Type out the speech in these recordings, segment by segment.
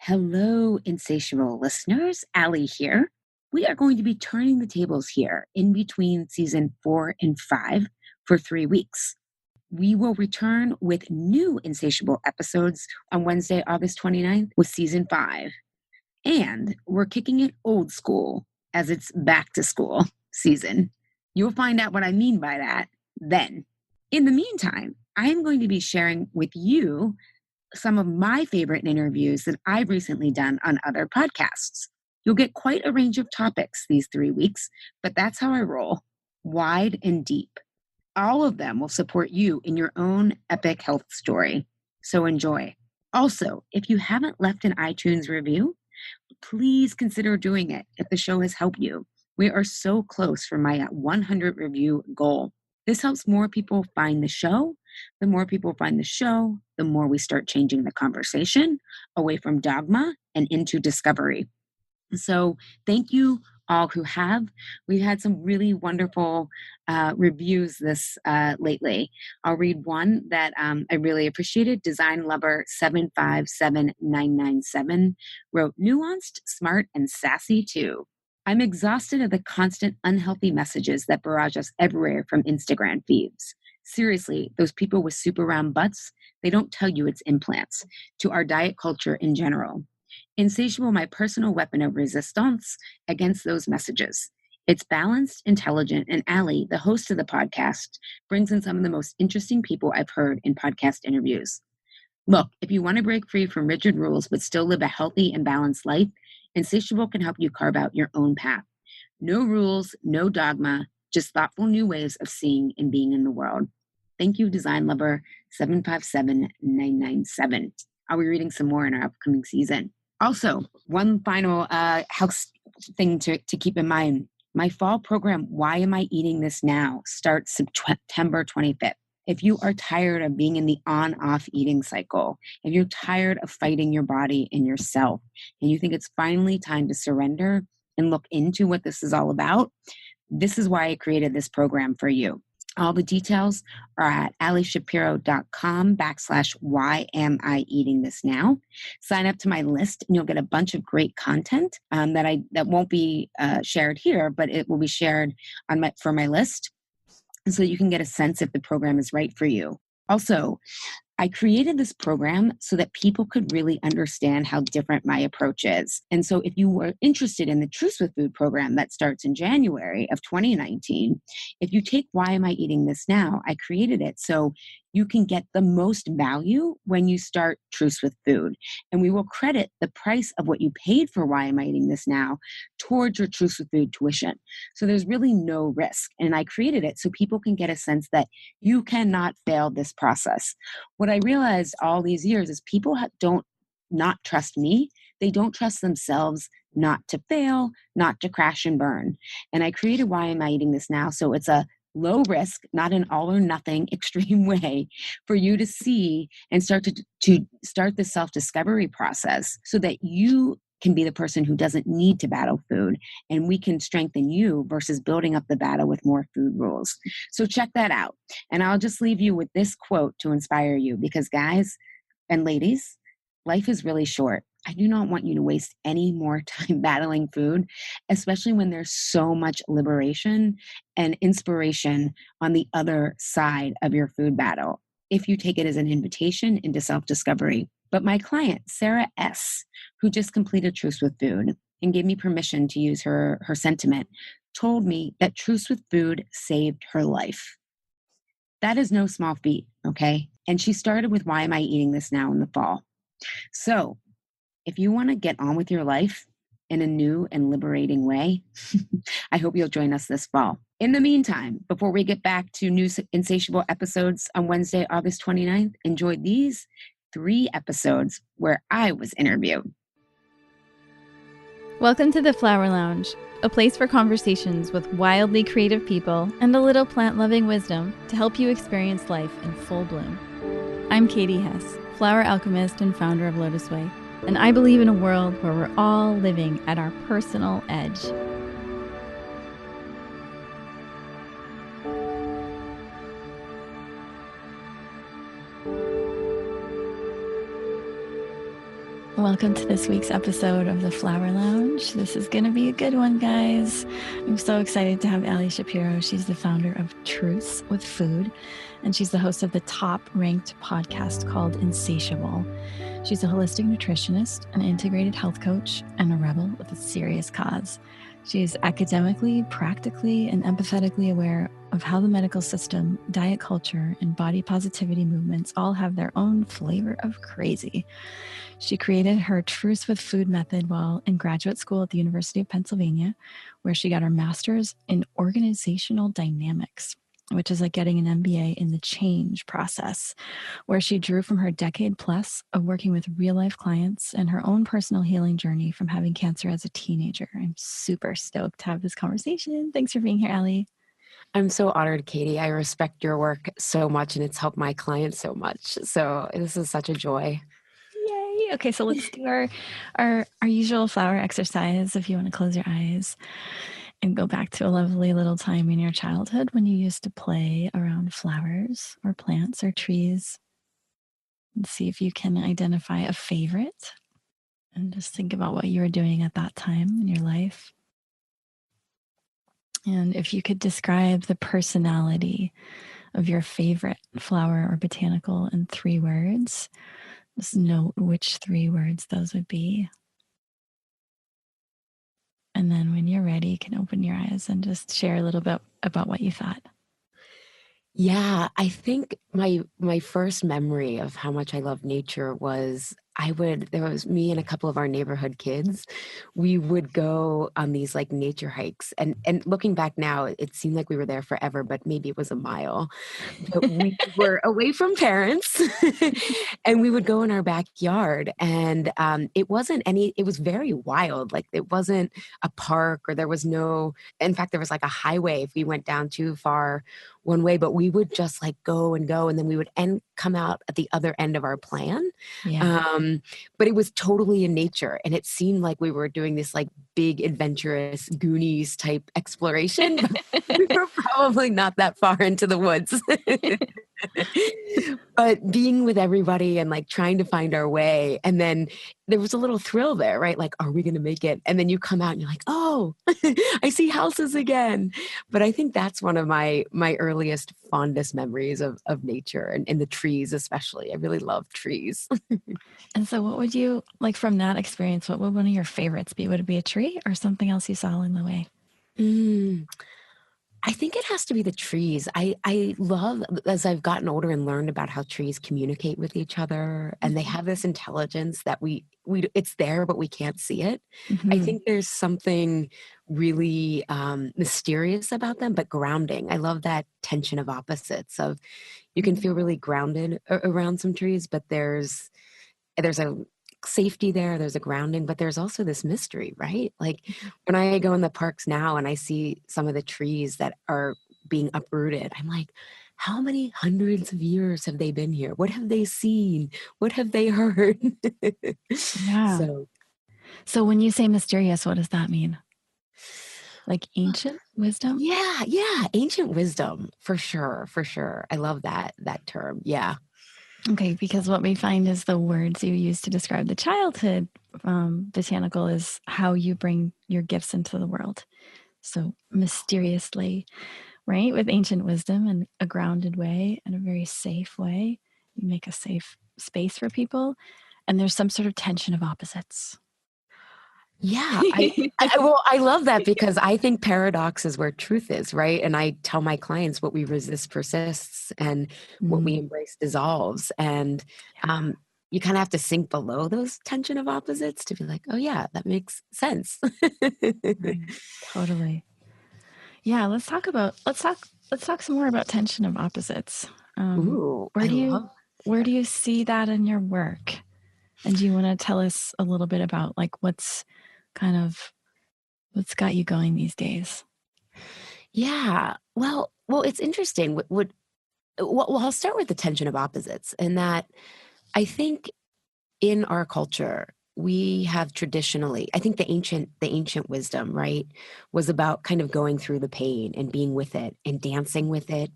Hello, insatiable listeners. Allie here. We are going to be turning the tables here in between season 4 and 5 for 3 weeks. We will return with new insatiable episodes on Wednesday, August 29th with season 5. And we're kicking it old school as it's back to school season. You'll find out what I mean by that then. In the meantime, I am going to be sharing with you some of my favorite interviews that I've recently done on other podcasts. You'll get quite a range of topics these 3 weeks, but that's how I roll, wide and deep. All of them will support you in your own epic health story. So enjoy. Also, if you haven't left an iTunes review, please consider doing it if the show has helped you. We are so close for my 100 review goal. This helps more people find the show. The more people find the show, the more we start changing the conversation away from dogma and into discovery. So thank you all who have. We've had some really wonderful reviews this lately. I'll read one that I really appreciated. Design Lover 757997 wrote, nuanced, smart, and sassy too. I'm exhausted of the constant unhealthy messages that barrage us everywhere from Instagram feeds. Seriously, those people with super round butts, they don't tell you it's implants, to our diet culture in general. Insatiable, my personal weapon of resistance against those messages. It's balanced, intelligent, and Allie, the host of the podcast, brings in some of the most interesting people I've heard in podcast interviews. Look, if you want to break free from rigid rules but still live a healthy and balanced life, Insatiable can help you carve out your own path. No rules, no dogma, just thoughtful new ways of seeing and being in the world. Thank you, Design Lover 757997. I'll be reading some more in our upcoming season. Also, one final health thing to keep in mind. My fall program, Why Am I Eating This Now, starts September 25th. If you are tired of being in the on-off eating cycle, if you're tired of fighting your body and yourself, and you think it's finally time to surrender and look into what this is all about, this is why I created this program for you. All the details are at allyshapiro.com/why am I eating this now. Sign up to my list and you'll get a bunch of great content that won't be shared here, but it will be shared for my list, so you can get a sense if the program is right for you. Also, I created this program so that people could really understand how different my approach is. And so if you were interested in the Truce with Food program that starts in January of 2019, if you take Why Am I Eating This Now, I created it so you can get the most value when you start Truce with Food. And we will credit the price of what you paid for Why Am I Eating This Now towards your Truce with Food tuition. So there's really no risk. And I created it so people can get a sense that you cannot fail this process. What I realized all these years is people don't not trust me. They don't trust themselves not to fail, not to crash and burn. And I created Why Am I Eating This Now? So it's a low risk, not an all or nothing extreme way for you to see and start to start the self-discovery process so that you can be the person who doesn't need to battle food, and we can strengthen you versus building up the battle with more food rules. So check that out. And I'll just leave you with this quote to inspire you, because guys and ladies, life is really short. I do not want you to waste any more time battling food, especially when there's so much liberation and inspiration on the other side of your food battle, if you take it as an invitation into self-discovery. But my client, Sarah S., who just completed Truce with Food and gave me permission to use her sentiment, told me that Truce with Food saved her life. That is no small feat, okay? And she started with Why Am I Eating This Now in the fall. So if you want to get on with your life in a new and liberating way, I hope you'll join us this fall. In the meantime, before we get back to new Insatiable episodes on Wednesday, August 29th, enjoy these 3 episodes where I was interviewed. Welcome to the Flower Lounge, a place for conversations with wildly creative people and a little plant-loving wisdom to help you experience life in full bloom. I'm Katie Hess, flower alchemist and founder of Lotus Way, and I believe in a world where we're all living at our personal edge. welcome to this week's episode of the Flower Lounge. This is going to be a good one, guys. I'm so excited to have Ali Shapiro. She's the founder of Truths with Food, and she's the host of the top-ranked podcast called Insatiable. She's a holistic nutritionist, an integrated health coach, and a rebel with a serious cause. She is academically, practically, and empathetically aware of how the medical system, diet culture, and body positivity movements all have their own flavor of crazy. She created her Truths with Food method while in graduate school at the University of Pennsylvania, where she got her master's in organizational dynamics, which is like getting an MBA in the change process, where she drew from her decade plus of working with real life clients and her own personal healing journey from having cancer as a teenager. I'm super stoked to have this conversation. Thanks for being here, Ali. I'm so honored, Katie. I respect your work so much, and it's helped my clients so much. So this is such a joy. Yay. Okay, so let's do our usual flower exercise. If you want to close your eyes and go back to a lovely little time in your childhood when you used to play around flowers or plants or trees, and see if you can identify a favorite and just think about what you were doing at that time in your life. And if you could describe the personality of your favorite flower or botanical in 3 words, just note which 3 words those would be. And then when you're ready, you can open your eyes and just share a little bit about what you thought. Yeah, I think my first memory of how much I love nature was there was me and a couple of our neighborhood kids. We would go on these like nature hikes, and looking back now, it seemed like we were there forever, but maybe it was a mile. But we were away from parents and we would go in our backyard, and it was very wild. Like it wasn't a park, or in fact, there was like a highway if we went down too far one way, but we would just like go, and then we would come out at the other end of our plan. Yeah. But it was totally in nature, and it seemed like we were doing this like big adventurous Goonies type exploration. But we were probably not that far into the woods. But being with everybody and like trying to find our way, and then there was a little thrill there, right? Like, are we going to make it? And then you come out and you're like, oh, I see houses again. But I think that's one of my earliest, fondest memories of nature, and the trees especially. I really love trees. And so what would you, like from that experience, what would one of your favorites be? Would it be a tree or something else you saw along the way? I think it has to be the trees. I love, as I've gotten older and learned about how trees communicate with each other, and they have this intelligence that it's there, but we can't see it. Mm-hmm. I think there's something really mysterious about them, but grounding. I love that tension of opposites of you can feel really grounded around some trees, but there's a safety there's a grounding, but there's also this mystery, right? Like when I go in the parks now and I see some of the trees that are being uprooted, I'm like, how many hundreds of years have they been here? What have they seen? What have they heard? Yeah. So when you say mysterious, what does that mean? Like ancient wisdom? Yeah. Ancient wisdom, for sure. I love that term. Yeah. Okay, because what we find is the words you use to describe the childhood botanical is how you bring your gifts into the world. So mysteriously, right? With ancient wisdom and a grounded way and a very safe way, you make a safe space for people. And there's some sort of tension of opposites. Yeah, I love that, because I think paradox is where truth is, right? And I tell my clients what we resist persists, and what we embrace dissolves. And you kind of have to sink below those tension of opposites to be like, oh yeah, that makes sense. Right. Totally. Yeah, let's talk some more about tension of opposites. Ooh, Where do you see that in your work? And do you want to tell us a little bit about like what's got you going these days? Yeah. Well, it's interesting. I'll start with the tension of opposites, and that I think in our culture, we have traditionally, I think the ancient wisdom, right, was about kind of going through the pain and being with it and dancing with it,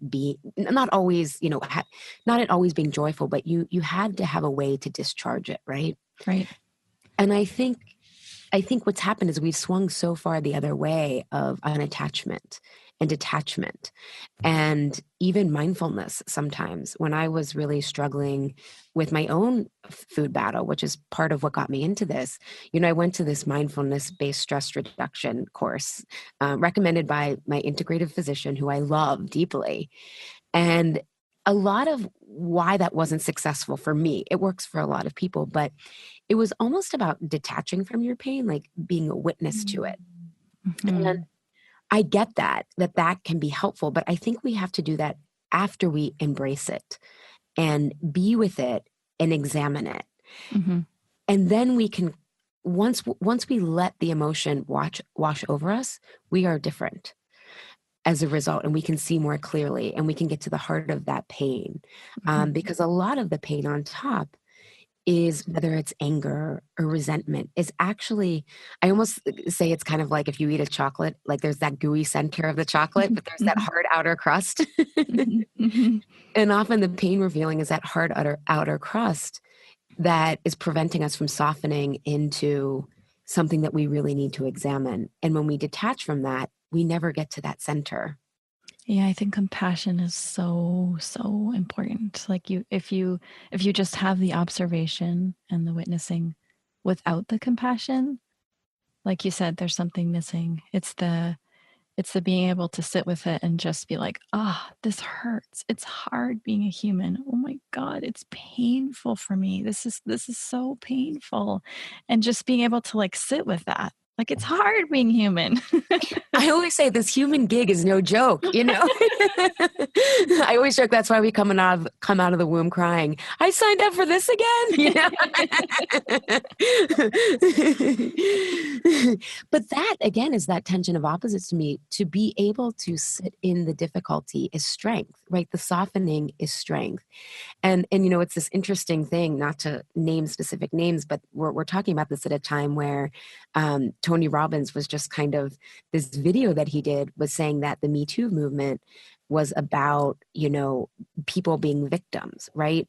not always, not it always being joyful, but you had to have a way to discharge it, right? Right. And I think what's happened is we've swung so far the other way of unattachment and detachment and even mindfulness sometimes. When I was really struggling with my own food battle, which is part of what got me into this, I went to this mindfulness-based stress reduction course recommended by my integrative physician, who I love deeply. And a lot of why that wasn't successful for me, it works for a lot of people, but it was almost about detaching from your pain, like being a witness to it. And Mhm. I get that can be helpful, but I think we have to do that after we embrace it and be with it and examine it. Mhm. And then we can, once we let the emotion wash over us, we are different as a result, and we can see more clearly, and we can get to the heart of that pain. Mhm. Because a lot of the pain on top is, whether it's anger or resentment, is actually, I almost say it's kind of like if you eat a chocolate, like there's that gooey center of the chocolate, but there's that Mhm. hard outer crust. Mhm. Mhm. And often the pain we're feeling is that hard outer crust that is preventing us from softening into something that we really need to examine. And when we detach from that, we never get to that center. Yeah, I think compassion is so, so important. Like if you just have the observation and the witnessing without the compassion, like you said, there's something missing. It's the being able to sit with it and just be like, ah, this hurts. It's hard being a human. Oh my God, it's painful for me. This is so painful. And just being able to like sit with that. Like it's hard being human. I always say this human gig is no joke, I always joke that's why we come out of the womb crying. I signed up for this again, But that again is that tension of opposites to me. To be able to sit in the difficulty is strength, right? The softening is strength. And it's this interesting thing, not to name specific names, but we're talking about this at a time where Tony Robbins was just kind of, this video that he did was saying that the Me Too movement was about, people being victims, right?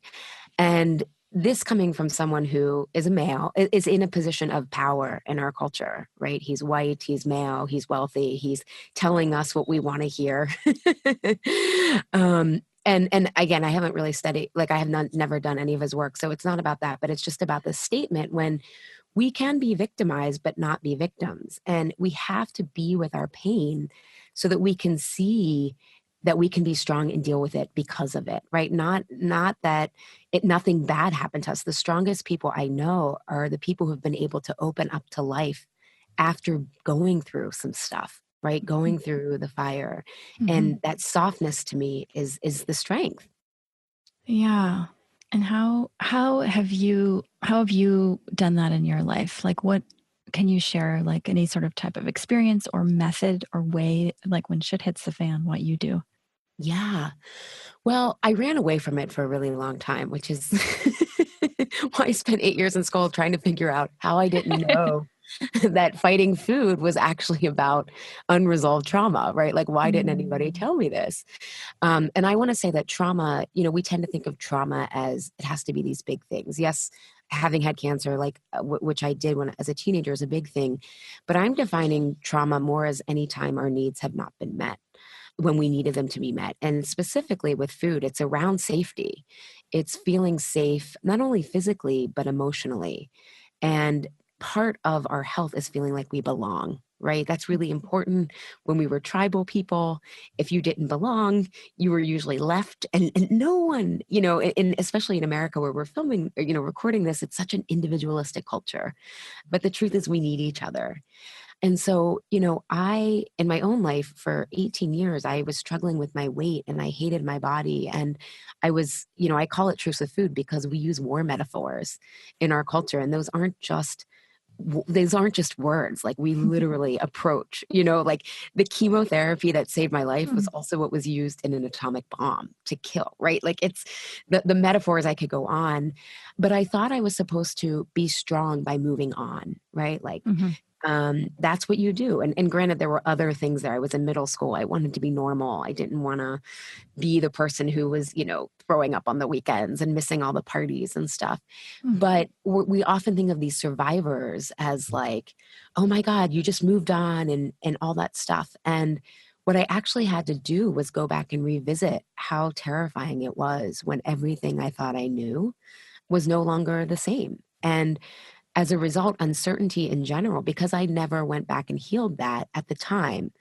And this coming from someone who is a male, is in a position of power in our culture, right? He's white, he's male, he's wealthy, he's telling us what we want to hear. And again, I haven't really studied, like I have never done any of his work, so it's not about that, but it's just about the statement when we can be victimized but not be victims, and we have to be with our pain so that we can see that we can be strong and deal with it because of it, right? Not that nothing bad happened to us. The strongest people I know are the people who've been able to open up to life after going through some stuff, right? Going through the fire. Mhm. And that softness to me is the strength. Yeah. And how have you done that in your life? Like what can you share, like any sort of type of experience or method or way, like when shit hits the fan, what you do? Yeah. Well, I ran away from it for a really long time, which is why I spent 8 years in school trying to figure out how I didn't know that fighting food was actually about unresolved trauma, right? Like, why didn't anybody Mm. tell me this? And I want to say that trauma, we tend to think of trauma as it has to be these big things. Yes, having had cancer, like which I did when as a teenager, is a big thing. But I'm defining trauma more as any time our needs have not been met when we needed them to be met. And specifically with food, it's around safety. It's feeling safe, not only physically, but emotionally. And part of our health is feeling like we belong, right? That's really important. When we were tribal people, if you didn't belong, you were usually left, and no one, especially in America where we're filming, recording this, it's such an individualistic culture. But the truth is we need each other. And so, in my own life for 18 years, I was struggling with my weight and I hated my body. And I was, I call it truth with food because we use war metaphors in our culture. And those aren't just words. Like we literally approach, like the chemotherapy that saved my life was also what was used in an atomic bomb to kill, right? Like it's the metaphors I could go on, but I thought I was supposed to be strong by moving on, right? Like, Mhm. That's what you do. And granted, there were other things there. I was in middle school. I wanted to be normal. I didn't want to be the person who was, throwing up on the weekends and missing all the parties and stuff. But we often think of these survivors as like, oh my God, you just moved on and all that stuff. And what I actually had to do was go back and revisit how terrifying it was when everything I thought I knew was no longer the same. And as a result, uncertainty in general, because I never went back and healed that at the time.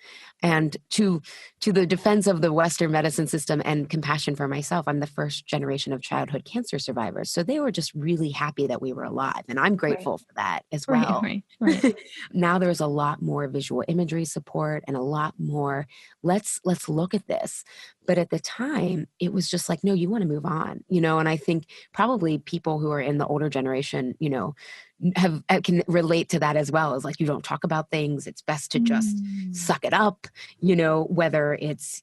And to the defense of the Western medicine system and compassion for myself, I'm the first generation of childhood cancer survivors. So they were just really happy that we were alive. And I'm grateful for that as well. Right. Now there's a lot more visual imagery support and a lot more, let's look at this. But at the time, it was just like, no, you want to move on, and I think probably people who are in the older generation, can relate to that as well, as like, you don't talk about things. It's best to just suck it up, whether it's,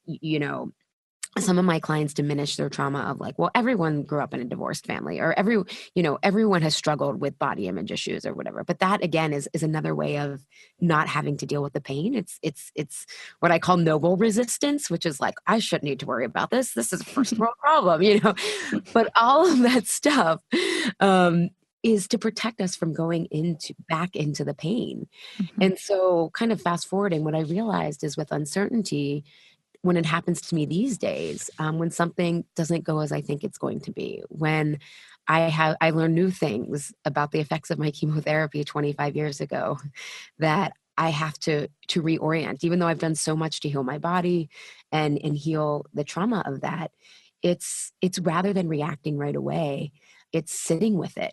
some of my clients diminish their trauma of like, well, everyone grew up in a divorced family, or everyone has struggled with body image issues or whatever. But that again is another way of not having to deal with the pain. It's what I call noble resistance, which is like, I shouldn't need to worry about this. This is a first world problem, but all of that stuff, is to protect us from going back into the pain. And so kind of fast forwarding, what I realized is with uncertainty, when it happens to me these days, when something doesn't go as I think it's going to be, when I learn new things about the effects of my chemotherapy 25 years ago that I have to reorient, even though I've done so much to heal my body and heal the trauma of that. It's rather than reacting right away, it's sitting with it.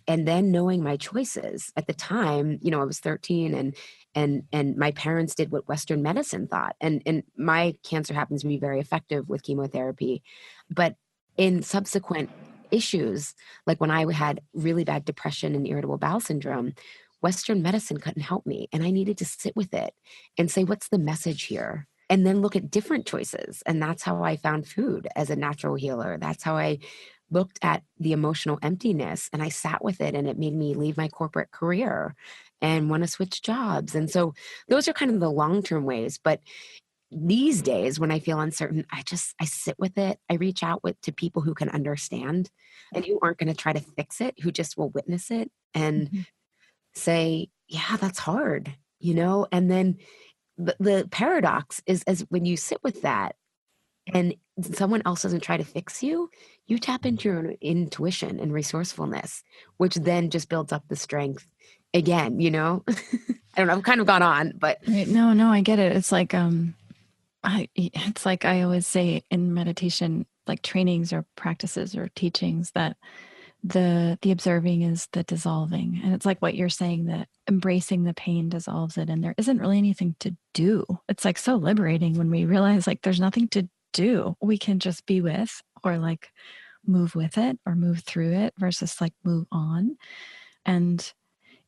And then knowing my choices. At the time, I was 13 and my parents did what Western medicine thought. And my cancer happens to be very effective with chemotherapy. But in subsequent issues, like when I had really bad depression and irritable bowel syndrome, Western medicine couldn't help me. And I needed to sit with it and say, what's the message here? And then look at different choices. And that's how I found food as a natural healer. That's how I looked at the emotional emptiness and I sat with it, and it made me leave my corporate career and want to switch jobs. And so those are kind of the long-term ways. But these days when I feel uncertain, I sit with it. I reach out to people who can understand and who aren't going to try to fix it, who just will witness it and say, yeah, that's hard, And then the paradox is, as when you sit with that and someone else doesn't try to fix you, you tap into your own intuition and resourcefulness, which then just builds up the strength again, I don't know, I've kind of gone on, but. Right. No, I get it. It's like, it's like I always say in meditation, like trainings or practices or teachings, that the observing is the dissolving. And it's like what you're saying, that embracing the pain dissolves it. And there isn't really anything to do. It's like so liberating when we realize like there's nothing to do. We can just be with, or like move with it or move through it versus like move on. And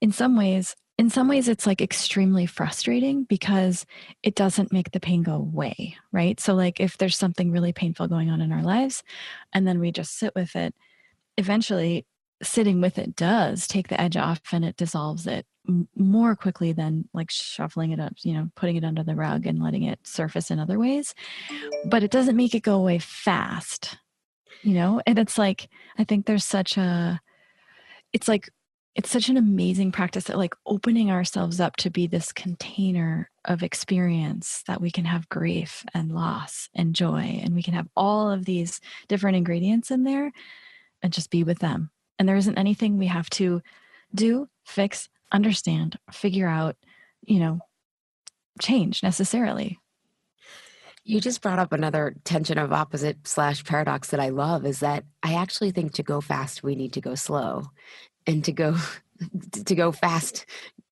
in some ways it's like extremely frustrating because it doesn't make the pain go away, right? So like if there's something really painful going on in our lives and then we just sit with it, eventually sitting with it does take the edge off and it dissolves it more quickly than like shuffling it up, putting it under the rug and letting it surface in other ways. But it doesn't make it go away fast, and it's like, I think there's it's such an amazing practice that like opening ourselves up to be this container of experience, that we can have grief and loss and joy, and we can have all of these different ingredients in there and just be with them. And there isn't anything we have to do, fix, understand, figure out, change necessarily. You just brought up another tension of opposite / paradox that I love, is that I actually think to go fast, we need to go slow, and to go fast,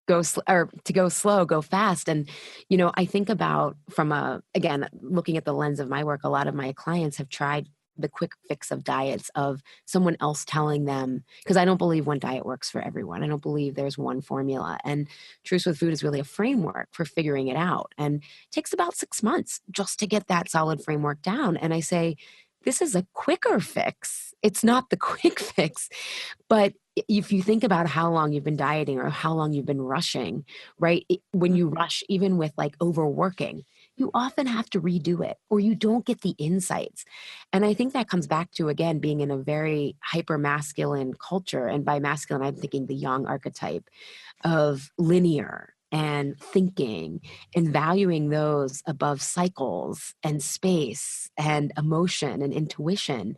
to go slow, go fast. And, I think about again, looking at the lens of my work, a lot of my clients have tried the quick fix of diets of someone else telling them, because I don't believe one diet works for everyone. I don't believe there's one formula. And Truth with Food is really a framework for figuring it out. And it takes about 6 months just to get that solid framework down. And I say, this is a quicker fix. It's not the quick fix, but if you think about how long you've been dieting or how long you've been rushing, right? When you rush, even with like overworking, you often have to redo it or you don't get the insights. And I think that comes back to, again, being in a very hyper masculine culture. And by masculine, I'm thinking the yang archetype of linear and thinking and valuing those above cycles and space and emotion and intuition.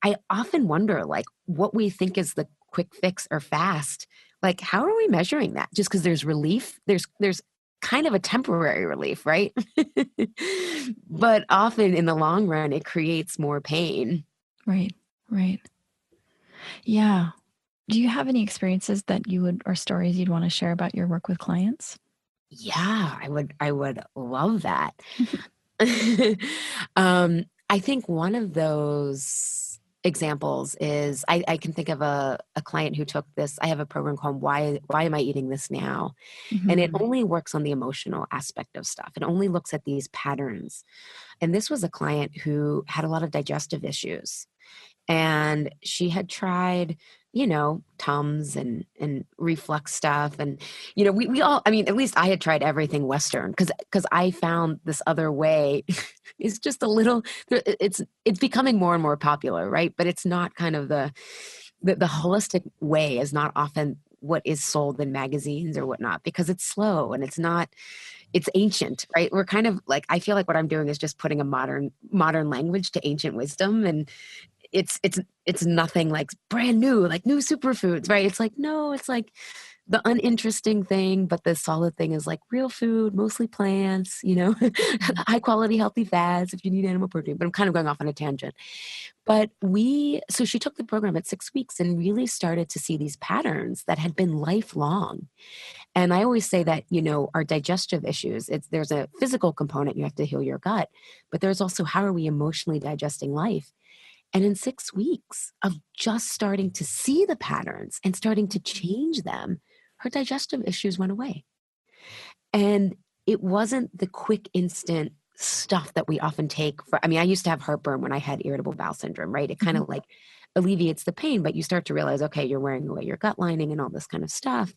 I often wonder, like, what we think is the quick fix or fast, like, how are we measuring that? Just because there's relief, there's kind of a temporary relief, right? But often in the long run, it creates more pain. Right. Yeah. Do you have any experiences that you would, or stories you'd want to share about your work with clients? Yeah, I would love that. I think one of those examples is I can think of a client who took this. I have a program called Why Am I Eating This Now? And it only works on the emotional aspect of stuff. It only looks at these patterns. And this was a client who had a lot of digestive issues. And she had tried, Tums and reflux stuff. And, we all, I mean, at least I had tried everything Western because I found this other way is just a little, it's becoming more and more popular, right? But it's not kind of the holistic way is not often what is sold in magazines or whatnot, because it's slow and it's ancient, right? We're kind of like, I feel like what I'm doing is just putting a modern language to ancient wisdom. And it's nothing like brand new, like new superfoods, right? It's like, no, it's like the uninteresting thing, but the solid thing is like real food, mostly plants, high quality, healthy fats if you need animal protein. But I'm kind of going off on a tangent. But so she took the program at 6 weeks and really started to see these patterns that had been lifelong. And I always say that, our digestive issues, there's a physical component, you have to heal your gut, but there's also how are we emotionally digesting life? And in 6 weeks of just starting to see the patterns and starting to change them, her digestive issues went away. And it wasn't the quick, instant stuff that we often take I used to have heartburn when I had irritable bowel syndrome, right? It kind of like alleviates the pain, but you start to realize, okay, you're wearing away your gut lining and all this kind of stuff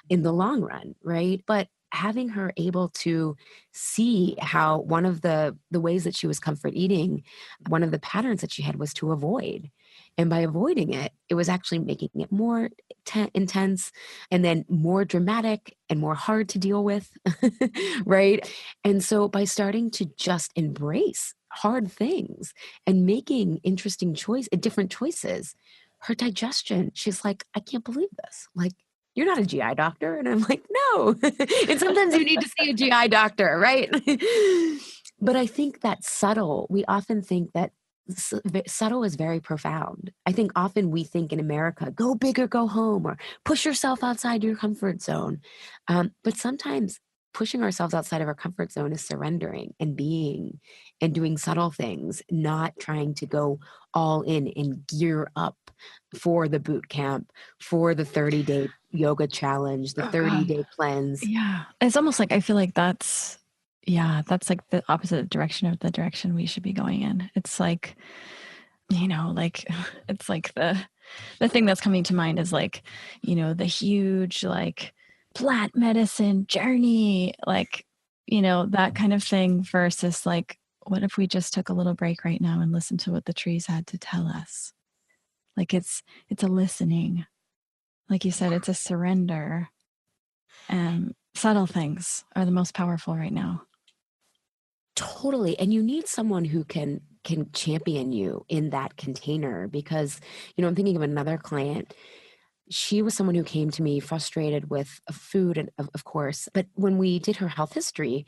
in the long run, right? But having her able to see how one of the ways that she was comfort eating, one of the patterns that she had was to avoid. And by avoiding it, it was actually making it more intense and then more dramatic and more hard to deal with, right? And so by starting to just embrace hard things and making different choices, her digestion, she's like, I can't believe this. Like, you're not a GI doctor. And I'm like, no. And sometimes you need to see a GI doctor, right? But I think that we often think that subtle is very profound. I think often we think in America, go big or go home, or push yourself outside your comfort zone. But sometimes pushing ourselves outside of our comfort zone is surrendering and being and doing subtle things, not trying to go all in and gear up for the boot camp, for the 30-day yoga challenge, the 30-day cleanse. Yeah. It's almost like, I feel like that's like the opposite direction of the direction we should be going in. It's like, it's like the thing that's coming to mind is like, the huge, like, plant medicine journey, like, that kind of thing versus like, what if we just took a little break right now and listened to what the trees had to tell us? Like it's a listening. Like you said, it's a surrender. And subtle things are the most powerful right now. Totally. And you need someone who can champion you in that container, because, I'm thinking of another client. She was someone who came to me frustrated with food, and of course, but when we did her health history,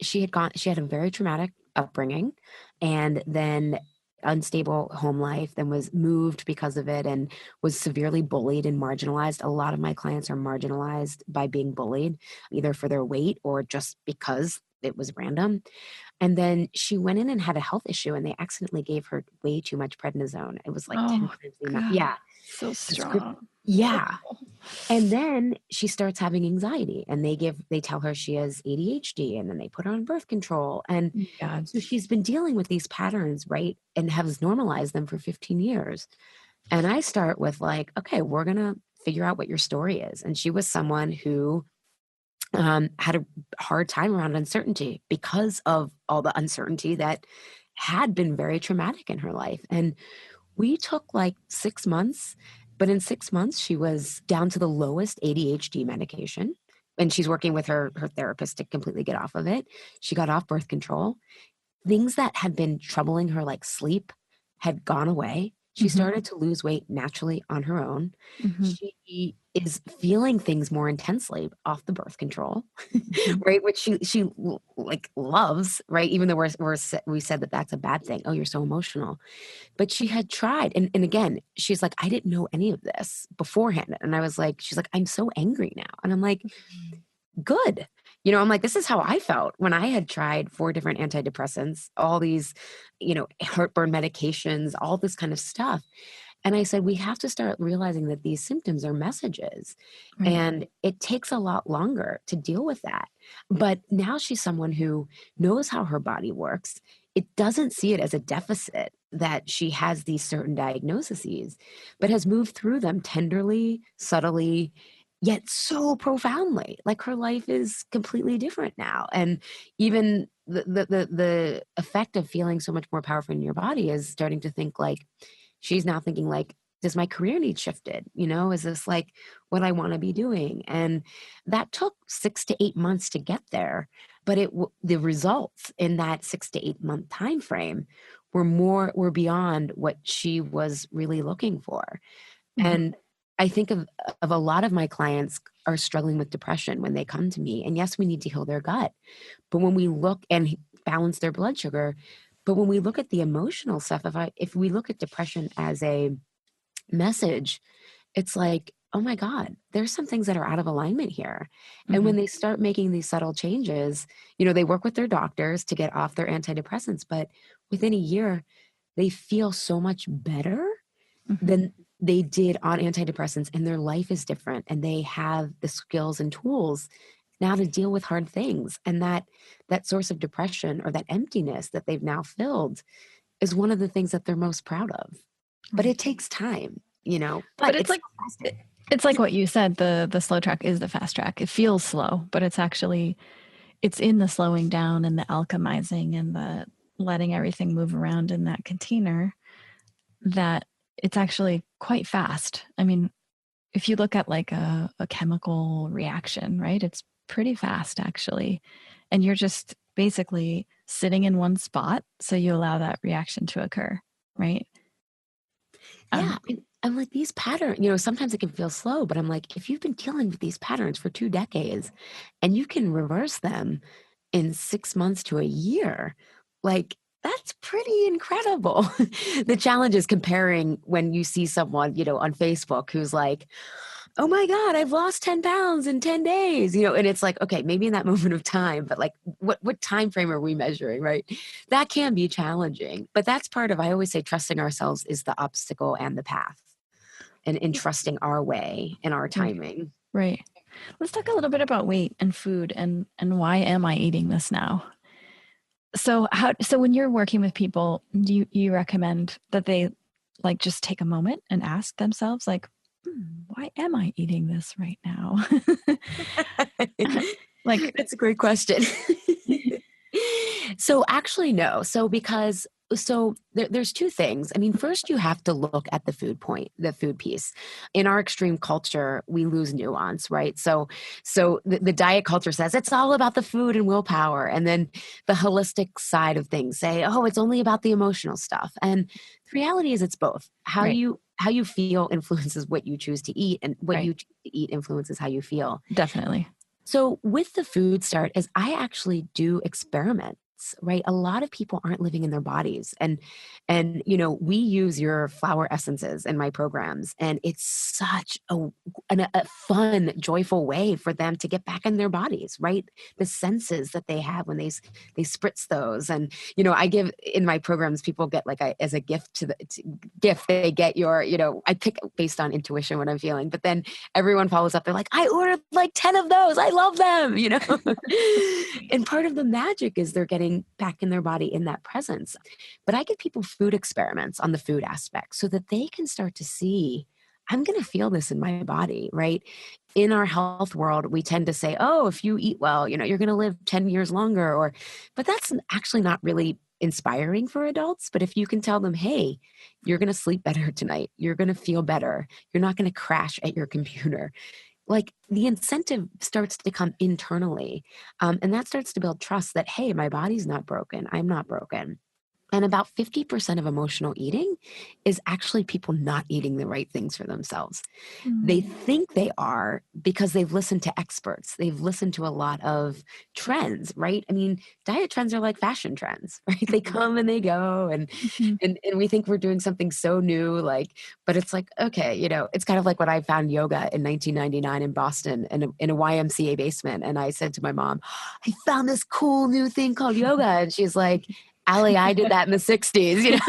she had a very traumatic upbringing, and then unstable home life, then was moved because of it and was severely bullied and marginalized. A lot of my clients are marginalized by being bullied, either for their weight or just because it was random. And then she went in and had a health issue, and they accidentally gave her way too much prednisone. It was like 10 times the amount. Yeah. So strong. Yeah. And then she starts having anxiety, and they tell her she has ADHD, and then they put her on birth control. And so she's been dealing with these patterns, right? And has normalized them for 15 years. And I start with like, okay, we're going to figure out what your story is. And she was someone who had a hard time around uncertainty because of all the uncertainty that had been very traumatic in her life. And we took like 6 months, but in 6 months, she was down to the lowest ADHD medication. And she's working with her therapist to completely get off of it. She got off birth control. Things that had been troubling her, like sleep, had gone away. She started to lose weight naturally on her own. She is feeling things more intensely off the birth control, right? Which she like loves, right? Even though we said that that's a bad thing. Oh, you're so emotional. But she had tried. And again, she's like, I didn't know any of this beforehand. And I was like, she's like, I'm so angry now. And I'm like, good. I'm like, this is how I felt when I had tried 4 different antidepressants, all these, heartburn medications, all this kind of stuff. And I said, we have to start realizing that these symptoms are messages, and it takes a lot longer to deal with that. But now she's someone who knows how her body works. It doesn't see it as a deficit that she has these certain diagnoses, but has moved through them tenderly, subtly, yet so profoundly. Like her life is completely different now. And even the effect of feeling so much more powerful in your body is starting to think like, she's now thinking like, does my career need shifted? Is this like what I want to be doing? And that took 6 to 8 months to get there. But the results in that 6 to 8 month time frame were beyond what she was really looking for. And I think of a lot of my clients are struggling with depression when they come to me. And yes, we need to heal their gut. But when we look and balance their blood sugar, but when we look at the emotional stuff, if we look at depression as a message, it's like, oh my God, there's some things that are out of alignment here. And when they start making these subtle changes, they work with their doctors to get off their antidepressants, but within a year, they feel so much better than they did on antidepressants, and their life is different, and they have the skills and tools now to deal with hard things. And that source of depression or that emptiness that they've now filled is one of the things that they're most proud of. But it takes time, but it's like what you said, the slow track is the fast track. It feels slow, but it's in the slowing down and the alchemizing and the letting everything move around in that container that it's actually quite fast. I mean, if you look at like a chemical reaction, right? It's pretty fast actually. And you're just basically sitting in one spot. So you allow that reaction to occur, right? Yeah. I'm like, these patterns, sometimes it can feel slow, but I'm like, if you've been dealing with these patterns for 2 decades and you can reverse them in 6 months to a year, like, that's pretty incredible. The challenge is comparing when you see someone, on Facebook who's like, oh my God, I've lost 10 pounds in 10 days, and it's like, okay, maybe in that moment of time, but like what time frame are we measuring, right? That can be challenging, but that's part of, I always say, trusting ourselves is the obstacle and the path, and in trusting our way and our timing. Right. Let's talk a little bit about weight and food and why am I eating this now? So when you're working with people, do you recommend that they like just take a moment and ask themselves like, why am I eating this right now? Like, that's a great question. So actually, no. So there's 2 things. I mean, first you have to look at the food piece. In our extreme culture, we lose nuance, right? So the diet culture says it's all about the food and willpower. And then the holistic side of things say, oh, it's only about the emotional stuff. And the reality is it's both. How you feel influences what you choose to eat, and what you choose to eat influences how you feel. Definitely. So with the food start is I actually do experiments, right? A lot of people aren't living in their bodies. And we use your flower essences in my programs, and it's such a fun, joyful way for them to get back in their bodies, right? The senses that they have when they spritz those. And, I give in my programs, people get like as a gift gift, they get your, I pick based on intuition what I'm feeling, but then everyone follows up. They're like, I ordered like 10 of those. I love them, And part of the magic is they're getting feeling back in their body in that presence. But I give people food experiments on the food aspect so that they can start to see, I'm going to feel this in my body, right? In our health world, we tend to say, oh, if you eat well, you're going to live 10 years longer, but that's actually not really inspiring for adults. But if you can tell them, hey, you're going to sleep better tonight, you're going to feel better, you're not going to crash at your computer, like the incentive starts to come internally. And that starts to build trust that, hey, my body's not broken. I'm not broken. And about 50% of emotional eating is actually people not eating the right things for themselves. They think they are because they've listened to experts. They've listened to a lot of trends, right? I mean, diet trends are like fashion trends, right? They come and they go, and we think we're doing something so new, but it's like, okay, it's kind of like when I found yoga in 1999 in Boston in a YMCA basement. And I said to my mom, I found this cool new thing called yoga. And she's like, Allie, I did that in the 60s,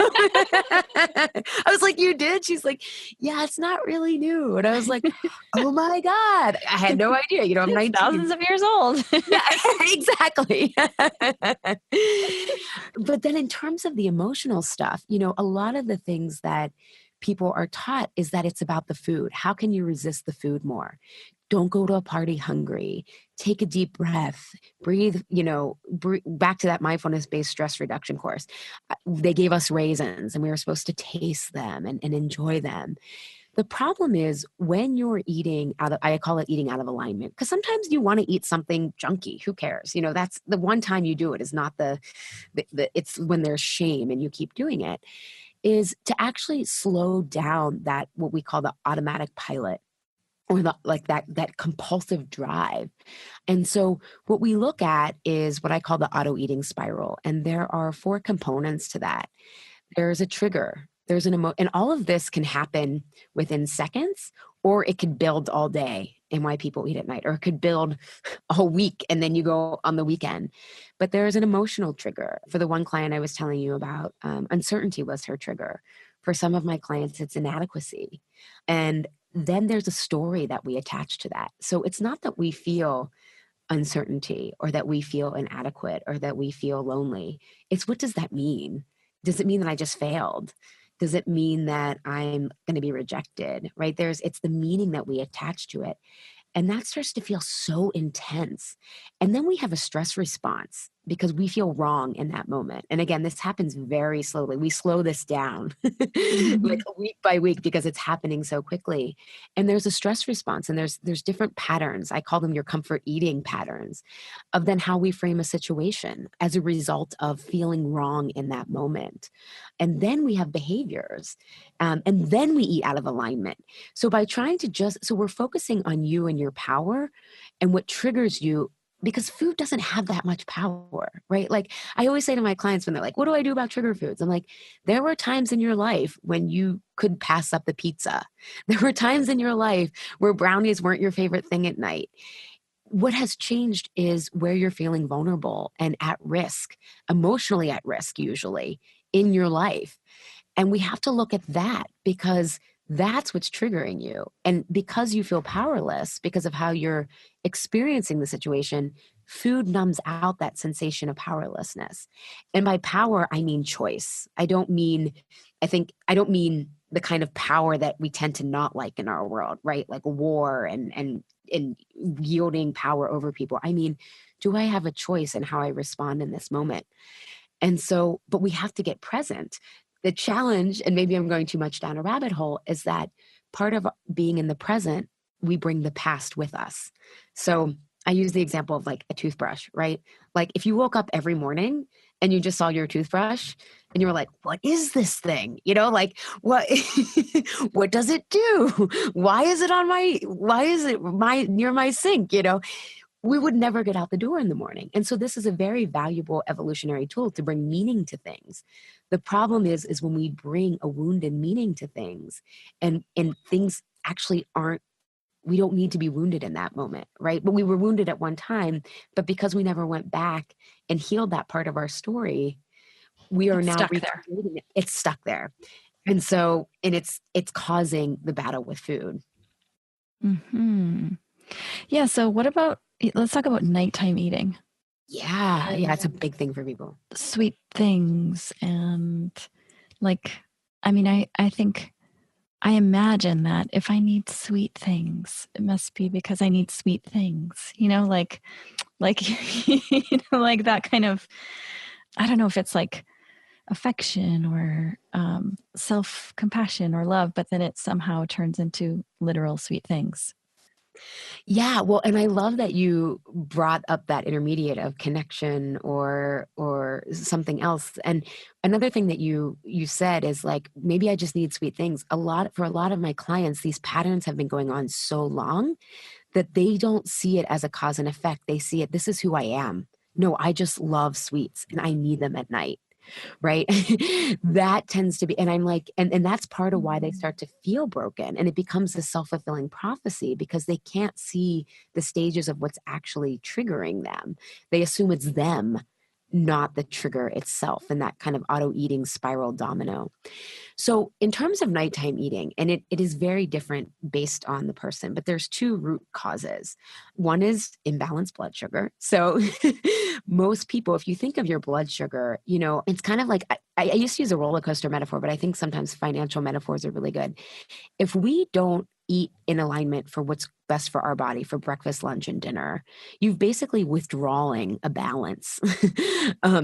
I was like, you did? She's like, yeah, it's not really new. And I was like, oh my God, I had no idea. I'm 19. Thousands of years old. Yeah, exactly. But then in terms of the emotional stuff, a lot of the things that people are taught is that it's about the food. How can you resist the food more? Don't go to a party hungry. Take a deep breath. Breathe, back to that mindfulness-based stress reduction course. They gave us raisins and we were supposed to taste them and enjoy them. The problem is when you're eating I call it eating out of alignment, because sometimes you want to eat something junky. Who cares? That's the one time you do it is not it's when there's shame and you keep doing it, is to actually slow down that, what we call the automatic pilot, or that compulsive drive. And so what we look at is what I call the auto eating spiral. And there are 4 components to that. There's a trigger, there's and all of this can happen within seconds, or it could build all day and why people eat at night, or it could build a whole week and then you go on the weekend. But there's an emotional trigger. For the one client I was telling you about, uncertainty was her trigger. For some of my clients, it's inadequacy. And then there's a story that we attach to that. So it's not that we feel uncertainty or that we feel inadequate or that we feel lonely. It's, what does that mean? Does it mean that I just failed? Does it mean that I'm going to be rejected? Right? It's the meaning that we attach to it. And that starts to feel so intense. And then we have a stress response because we feel wrong in that moment. And again, this happens very slowly. We slow this down like week by week because it's happening so quickly. And there's a stress response, and there's different patterns. I call them your comfort eating patterns of then how we frame a situation as a result of feeling wrong in that moment. And then we have behaviors, and then we eat out of alignment. So by trying to so we're focusing on you and your power and what triggers you, because food doesn't have that much power, right? Like I always say to my clients when they're like, what do I do about trigger foods? I'm like, there were times in your life when you could pass up the pizza. There were times in your life where brownies weren't your favorite thing at night. What has changed is where you're feeling vulnerable and at risk, emotionally at risk usually in your life. And we have to look at that because that's what's triggering you. And because you feel powerless because of how you're experiencing the situation, food numbs out that sensation of powerlessness. And by power, I mean choice. I don't mean the kind of power that we tend to not like in our world, right? Like war and yielding power over people. I mean, do I have a choice in how I respond in this moment? And so, but we have to get present. The challenge, and maybe I'm going too much down a rabbit hole, is that part of being in the present, we bring the past with us. So I use the example of like a toothbrush, right? Like if you woke up every morning and you just saw your toothbrush and you were like, what is this thing? Like what, what does it do? Why is it near my sink? We would never get out the door in the morning. And so this is a very valuable evolutionary tool to bring meaning to things. The problem is when we bring a wounded meaning to things and things actually we don't need to be wounded in that moment, right? But we were wounded at one time, but because we never went back and healed that part of our story, we are now stuck there. It's stuck there. And so, it's causing the battle with food. Mm-hmm. Yeah. So let's talk about nighttime eating. Yeah. Yeah. It's a and big thing for people. sweet things. And like, I mean, I think I imagine that if I need sweet things, it must be because I need sweet things, like, like that kind of, I don't know if it's like affection or self-compassion or love, but then it somehow turns into literal sweet things. Yeah, well, and I love that you brought up that intermediate of connection or something else. And another thing that you said is like, maybe I just need sweet things. For a lot of my clients, these patterns have been going on so long that they don't see it as a cause and effect. They see it, this is who I am. No, I just love sweets and I need them at night. Right. That tends to be, and I'm like, and that's part of why they start to feel broken, and it becomes a self-fulfilling prophecy because they can't see the stages of what's actually triggering them. They assume it's them, not the trigger itself, and that kind of auto eating spiral domino. So in terms of nighttime eating, and it is very different based on the person, but there's two root causes. One is imbalanced blood sugar. So most people, if you think of your blood sugar, it's kind of like, I used to use a roller coaster metaphor, but I think sometimes financial metaphors are really good. If we don't eat in alignment for what's best for our body for breakfast, lunch, and dinner, you've basically withdrawing a balance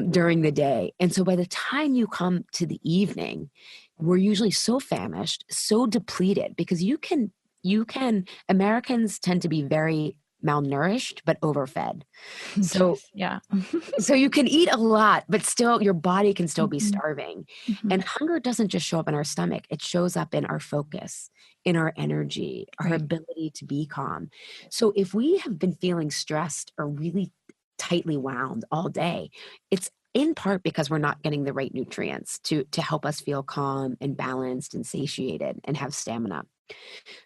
during the day. And so by the time you come to the evening, we're usually so famished, so depleted, because Americans tend to be very malnourished, but overfed. So Jeez, yeah. so you can eat a lot, but still your body can still be Mhm, starving. mhm. And hunger doesn't just show up in our stomach. It shows up in our focus, in our energy, our Right. ability to be calm. So if we have been feeling stressed or really tightly wound all day, it's in part because we're not getting the right nutrients to help us feel calm and balanced and satiated and have stamina.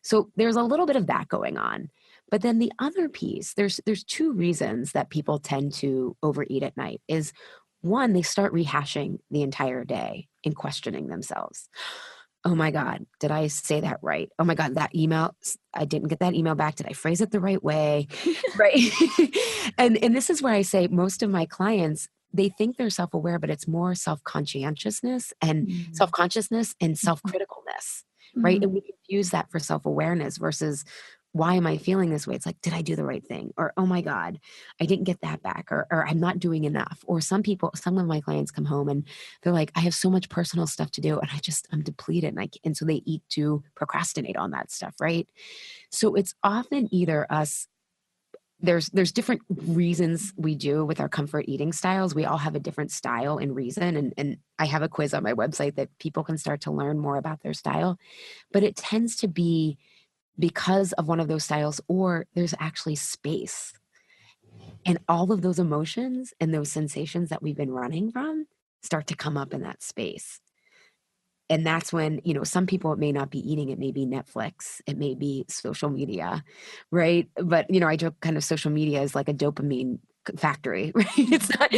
So there's a little bit of that going on. But then the other piece, there's two reasons that people tend to overeat at night is one, they start rehashing the entire day and questioning themselves. Oh my God, did I say that right? Oh my God, that email, I didn't get that email back. Did I phrase it the right way? Right. And this is where I say most of my clients, they think they're self-aware, but it's more self-conscientiousness and Mhm, self-consciousness and mhm, self-criticalness, right? mhm. And we confuse that for self-awareness versus why am I feeling this way? It's like, did I do the right thing? Or, oh my God, I didn't get that back, or I'm not doing enough. Or some of my clients come home and they're like, I have so much personal stuff to do and I'm depleted. And so they eat to procrastinate on that stuff, right? So it's often either us, there's different reasons we do with our comfort eating styles. We all have a different style and reason. And I have a quiz on my website that people can start to learn more about their style. But it tends to be because of one of those styles, or there's actually space. And all of those emotions and those sensations that we've been running from start to come up in that space. And that's when, some people, it may not be eating, it may be Netflix, it may be social media, right? But, I joke kind of social media is like a dopamine factory, right? It's not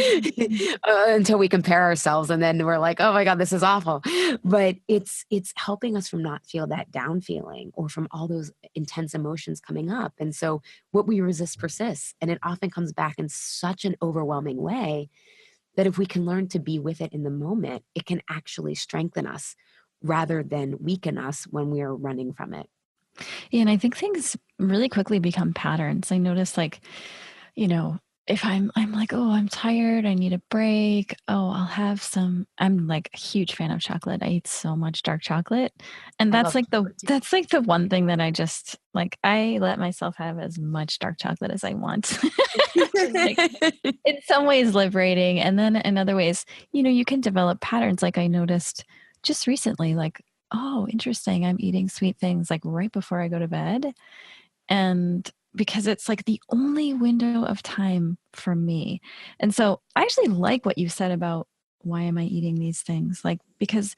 until we compare ourselves and then we're like, oh my God, this is awful. But it's helping us from not feel that down feeling or from all those intense emotions coming up. And so what we resist persists. And it often comes back in such an overwhelming way that if we can learn to be with it in the moment, it can actually strengthen us rather than weaken us when we are running from it. Yeah, and I think things really quickly become patterns. I notice you know, if I'm like, oh, I'm tired, I need a break. Oh, I'll have some. I'm like a huge fan of chocolate. I eat so much dark chocolate. And I love chocolate too. that's like the one thing that I just like I let myself have as much dark chocolate as I want. Which is like in some ways liberating. And then in other ways, you can develop patterns like I noticed just recently, like, oh, interesting. I'm eating sweet things like right before I go to bed. And because it's like the only window of time for me. And so I actually like what you said about why am I eating these things? Like, because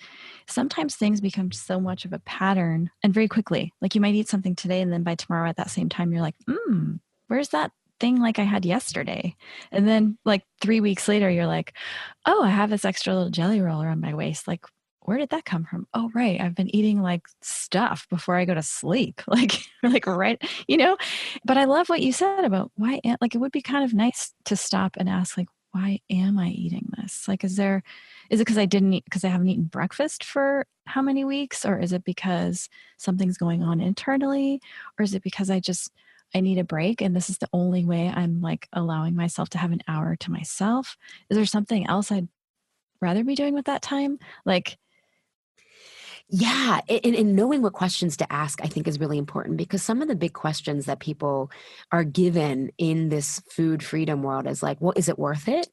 sometimes things become so much of a pattern and very quickly. Like you might eat something today and then by tomorrow at that same time, you're like, where's that thing like I had yesterday? And then like 3 weeks later, you're like, oh, I have this extra little jelly roll around my waist. Like, where did that come from? Oh, right. I've been eating like stuff before I go to sleep. Like, right. But I love what you said about why, like, it would be kind of nice to stop and ask, like, why am I eating this? Like, is it because because I haven't eaten breakfast for how many weeks? Or is it because something's going on internally? Or is it because I need a break and this is the only way I'm like allowing myself to have an hour to myself? Is there something else I'd rather be doing with that time? Like, Yeah. And knowing what questions to ask, I think is really important, because some of the big questions that people are given in this food freedom world is like, well, is it worth it?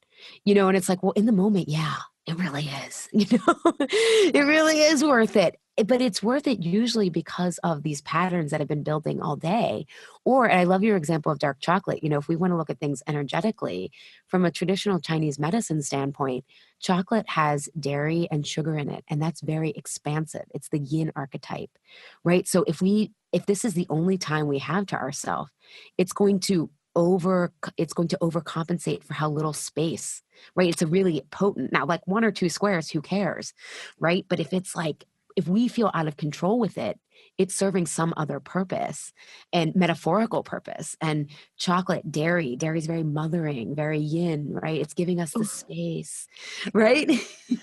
And it's like, well, in the moment, yeah, it really is. It really is worth it. But it's worth it usually because of these patterns that have been building all day. And I love your example of dark chocolate. If we want to look at things energetically from a traditional Chinese medicine standpoint, chocolate has dairy and sugar in it, and that's very expansive. It's the yin archetype, right? So if this is the only time we have to ourselves, it's going to overcompensate for how little space, right? It's a really potent, now like 1 or 2 squares, who cares, right? But if we feel out of control with it, it's serving some other purpose and metaphorical purpose. And dairy's very mothering, very yin, right? It's giving us the space, right?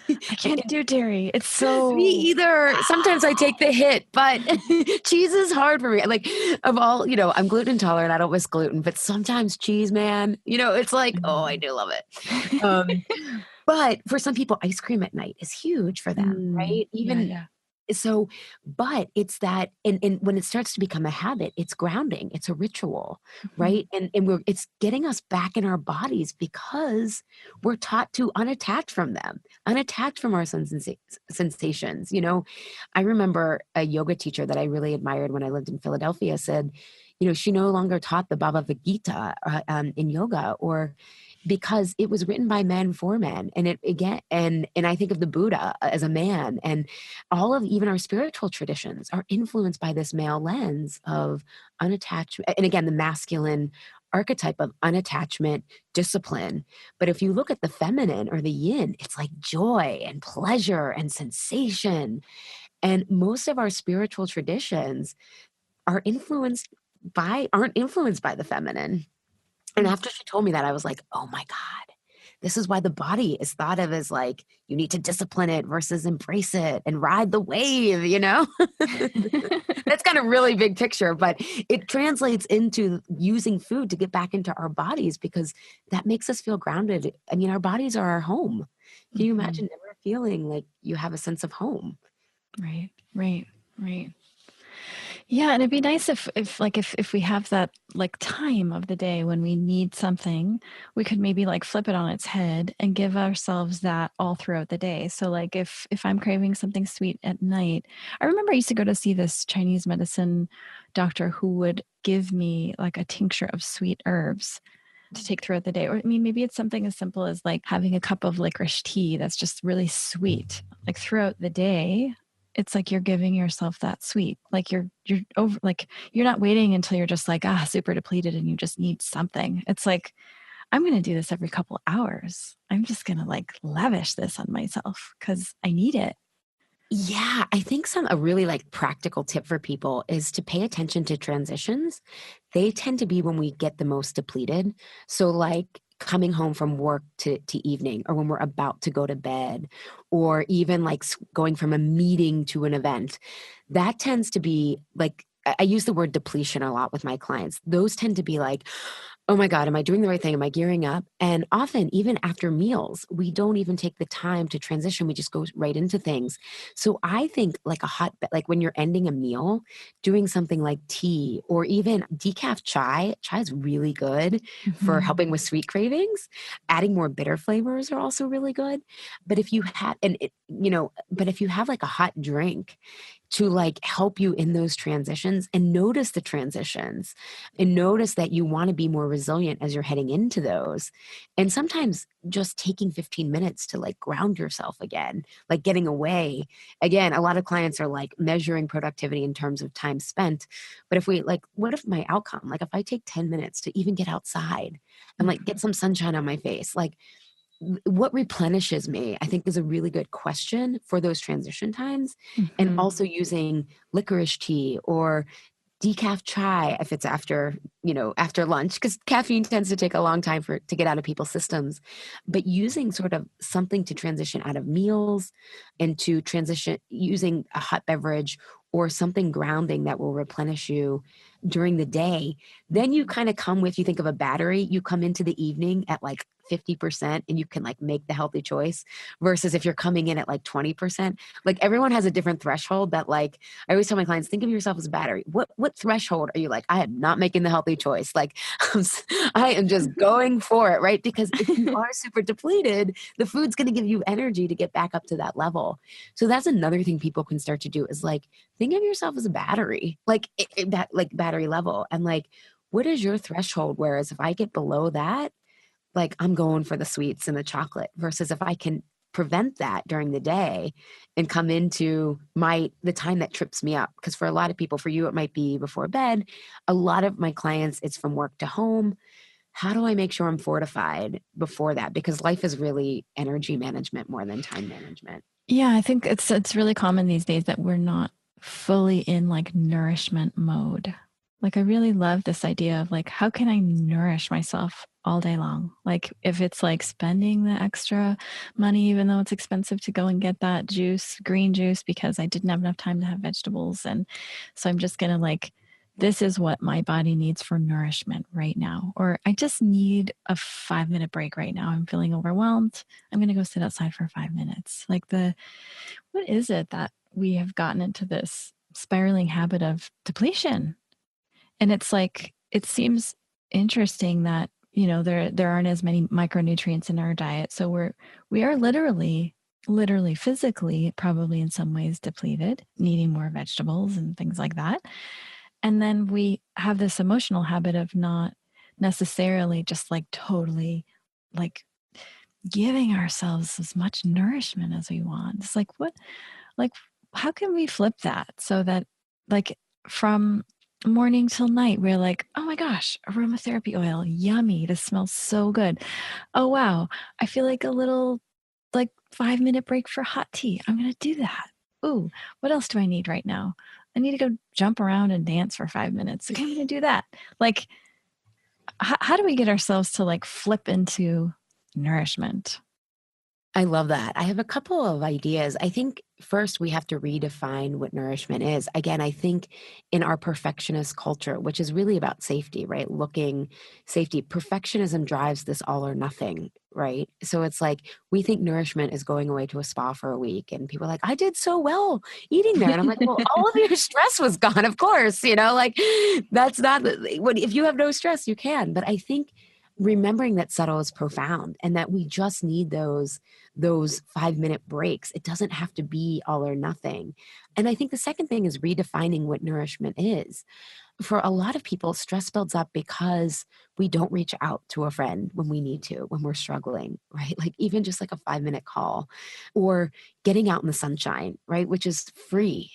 I can't do dairy. It's so... Me either. Sometimes I take the hit, but cheese is hard for me. Like, I'm gluten intolerant. I don't miss gluten, but sometimes cheese, man, it's like, oh, I do love it. But for some people, ice cream at night is huge for them, right? Yeah. So, but it's that, and when it starts to become a habit, it's grounding, it's a ritual, right? And it's getting us back in our bodies because we're taught to unattach from them, unattach from our sensations. I remember a yoga teacher that I really admired when I lived in Philadelphia said, she no longer taught the Bhagavad Gita in yoga, or because it was written by men for men. And and I think of the Buddha as a man, and all of even our spiritual traditions are influenced by this male lens of unattachment. And again, the masculine archetype of unattachment, discipline. But if you look at the feminine or the yin, it's like joy and pleasure and sensation. And most of our spiritual traditions aren't influenced by the feminine. And after she told me that, I was like, oh my God, this is why the body is thought of as like, you need to discipline it versus embrace it and ride the wave, That's kind of really big picture, but it translates into using food to get back into our bodies, because that makes us feel grounded. I mean, our bodies are our home. Can you imagine never feeling like you have a sense of home? Right. Yeah, and it'd be nice if we have that like time of the day when we need something, we could maybe like flip it on its head and give ourselves that all throughout the day. So like if I'm craving something sweet at night, I remember I used to go to see this Chinese medicine doctor who would give me like a tincture of sweet herbs to take throughout the day. Or I mean, maybe it's something as simple as like having a cup of licorice tea that's just really sweet. Like throughout the day, it's like you're giving yourself that sweet. Like you're over, like you're not waiting until you're just like super depleted and you just need something. It's like, I'm going to do this every couple hours. I'm just going to like lavish this on myself because I need it. Yeah, I think a really like practical tip for people is to pay attention to transitions. They tend to be when we get the most depleted. So like coming home from work to evening, or when we're about to go to bed, or even like going from a meeting to an event. That tends to be like, I use the word depletion a lot with my clients. Those tend to be like, oh my God, am I doing the right thing? Am I gearing up? And often, even after meals, we don't even take the time to transition. We just go right into things. So I think like like when you're ending a meal, doing something like tea or even decaf chai. Chai is really good for helping with sweet cravings. Adding more bitter flavors are also really good. But if you have, but if you have like a hot drink to like help you in those transitions, and notice the transitions, and notice that you want to be more resilient as you're heading into those. And sometimes just taking 15 minutes to like ground yourself again, like getting away. Again, a lot of clients are like measuring productivity in terms of time spent. But if we like, what if my outcome, like if I take 10 minutes to even get outside and like get some sunshine on my face, like what replenishes me, I think, is a really good question for those transition times. And Mm-hmm. also using licorice tea or decaf chai if it's after, after lunch, because caffeine tends to take a long time to get out of people's systems. But using sort of something to transition out of meals and to transition using a hot beverage or something grounding that will replenish you during the day, then you kind of you think of a battery, you come into the evening at like 50% and you can like make the healthy choice, versus if you're coming in at like 20%. Like everyone has a different threshold that, like, I always tell my clients, think of yourself as a battery. What threshold are you like, I am not making the healthy choice. Like I am just going for it, right? Because if you are super depleted, the food's going to give you energy to get back up to that level. So that's another thing people can start to do is like, think of yourself as a battery, like that, like battery level. And like, what is your threshold? Whereas if I get below that, like I'm going for the sweets and the chocolate, versus if I can prevent that during the day and come into the time that trips me up. Because for a lot of people, for you, it might be before bed. A lot of my clients, it's from work to home. How do I make sure I'm fortified before that? Because life is really energy management more than time management. Yeah, I think it's really common these days that we're not fully in like nourishment mode. Like I really love this idea of like, how can I nourish myself all day long? Like if it's like spending the extra money, even though it's expensive to go and get that green juice, because I didn't have enough time to have vegetables. And so I'm just going to like, this is what my body needs for nourishment right now. Or I just need a 5-minute break right now. I'm feeling overwhelmed. I'm going to go sit outside for 5 minutes. Like what is it that we have gotten into this spiraling habit of depletion? And it's like, it seems interesting that, there aren't as many micronutrients in our diet. So we are literally, physically, probably in some ways depleted, needing more vegetables and things like that. And then we have this emotional habit of not necessarily just like totally like giving ourselves as much nourishment as we want. It's like, like, how can we flip that so that like from morning till night, we're like, oh my gosh, aromatherapy oil, yummy. This smells so good. Oh, wow. I feel like a little like 5-minute break for hot tea. I'm going to do that. Ooh, what else do I need right now? I need to go jump around and dance for 5 minutes. Okay, I'm going to do that. Like, how do we get ourselves to like flip into nourishment? I love that. I have a couple of ideas. I think first we have to redefine what nourishment is. Again, I think in our perfectionist culture, which is really about safety, right? Safety, perfectionism drives this all or nothing, right? So it's like we think nourishment is going away to a spa for a week, and people are like, I did so well eating there. And I'm like, well, all of your stress was gone, of course, like that's not if you have no stress, you can. But I think remembering that subtle is profound, and that we just need those 5-minute breaks. It doesn't have to be all or nothing. And I think the second thing is redefining what nourishment is. For a lot of people, stress builds up because we don't reach out to a friend when we need to, when we're struggling, right? Like even just like a 5-minute call, or getting out in the sunshine, right? Which is free,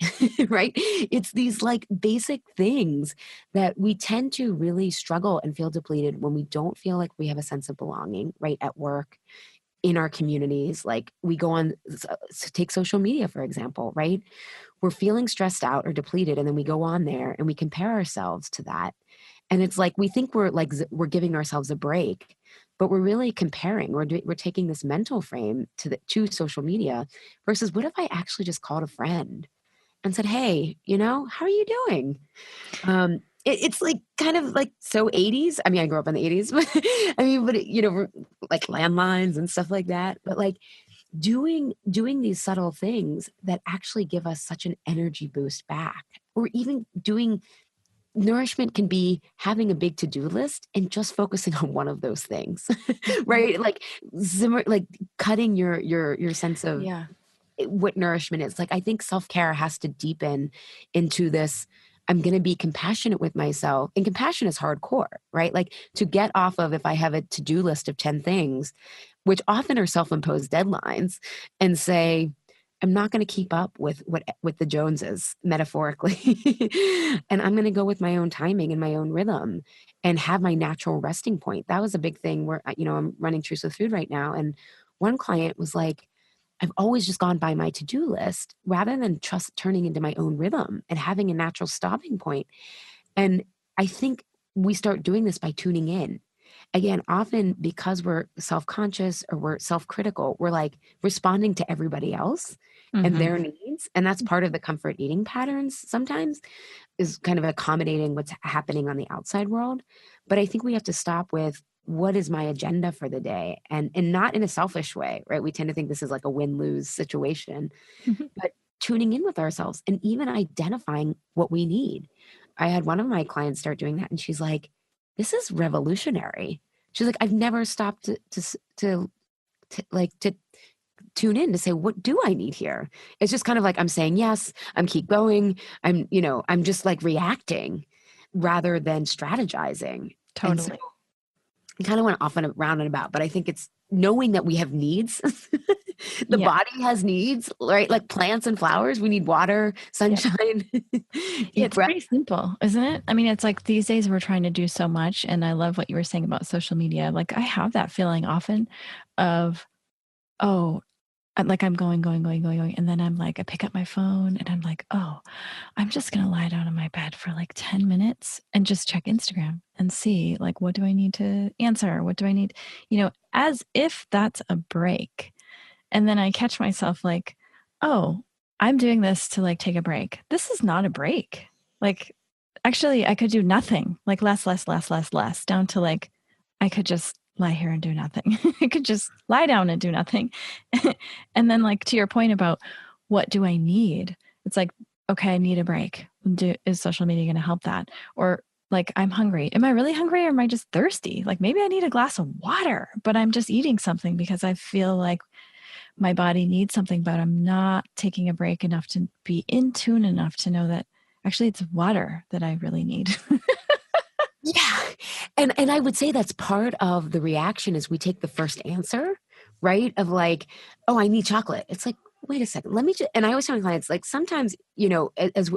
right? It's these like basic things that we tend to really struggle and feel depleted when we don't feel like we have a sense of belonging, right? At work, in our communities. Like we go on, take social media, for example, right? We're feeling stressed out or depleted, and then we go on there and we compare ourselves to that. And it's like we think we're giving ourselves a break, but we're really comparing. We're taking this mental frame to social media, versus what if I actually just called a friend and said, hey, how are you doing? It's like kind of like so 80s. I mean, I grew up in the 80s, but like landlines and stuff like that. But like doing these subtle things that actually give us such an energy boost back. Or even doing nourishment can be having a big to-do list and just focusing on one of those things, right? Like like cutting your sense of what nourishment is. Like I think self-care has to deepen into this. I'm going to be compassionate with myself, and compassion is hardcore, right? Like to get off of, if I have a to-do list of 10 things, which often are self-imposed deadlines, and say, I'm not going to keep up with the Joneses metaphorically. And I'm going to go with my own timing and my own rhythm and have my natural resting point. That was a big thing where, I'm running Truths with Food right now. And one client was like, I've always just gone by my to-do list rather than turning into my own rhythm and having a natural stopping point. And I think we start doing this by tuning in. Again, often because we're self-conscious or we're self-critical, we're like responding to everybody else and their needs. And that's part of the comfort eating patterns sometimes, is kind of accommodating what's happening on the outside world. But I think we have to stop with, what is my agenda for the day? And not in a selfish way, right? We tend to think this is like a win-lose situation, but tuning in with ourselves and even identifying what we need. I had one of my clients start doing that, and she's like, this is revolutionary. She's like, I've never stopped to tune in to say, what do I need here? It's just kind of like, I'm saying yes, I'm keep going. I'm just like reacting rather than strategizing. Totally. And so I kind of went off and around and about, but I think it's knowing that we have needs. The body has needs, right? Like plants and flowers, we need water, sunshine. It's pretty simple, isn't it? I mean, it's like these days we're trying to do so much. And I love what you were saying about social media. Like I have that feeling often of, like I'm going. And then I'm like, I pick up my phone and I'm like, I'm just going to lie down on my bed for like 10 minutes and just check Instagram and see, like, what do I need to answer? What do I need, as if that's a break. And then I catch myself like, I'm doing this to like take a break. This is not a break. Like, actually, I could do nothing, like less, down to like, I could just lie here and do nothing. I could just lie down and do nothing. And then like to your point about what do I need? It's like, okay, I need a break. Is social media going to help that? Or like, I'm hungry. Am I really hungry or am I just thirsty? Like maybe I need a glass of water, but I'm just eating something because I feel like my body needs something, but I'm not taking a break enough to be in tune enough to know that actually it's water that I really need. Yeah. And I would say that's part of the reaction is we take the first answer, right? Of like, I need chocolate. It's like, wait a second, let me just, and I always tell my clients, like sometimes, as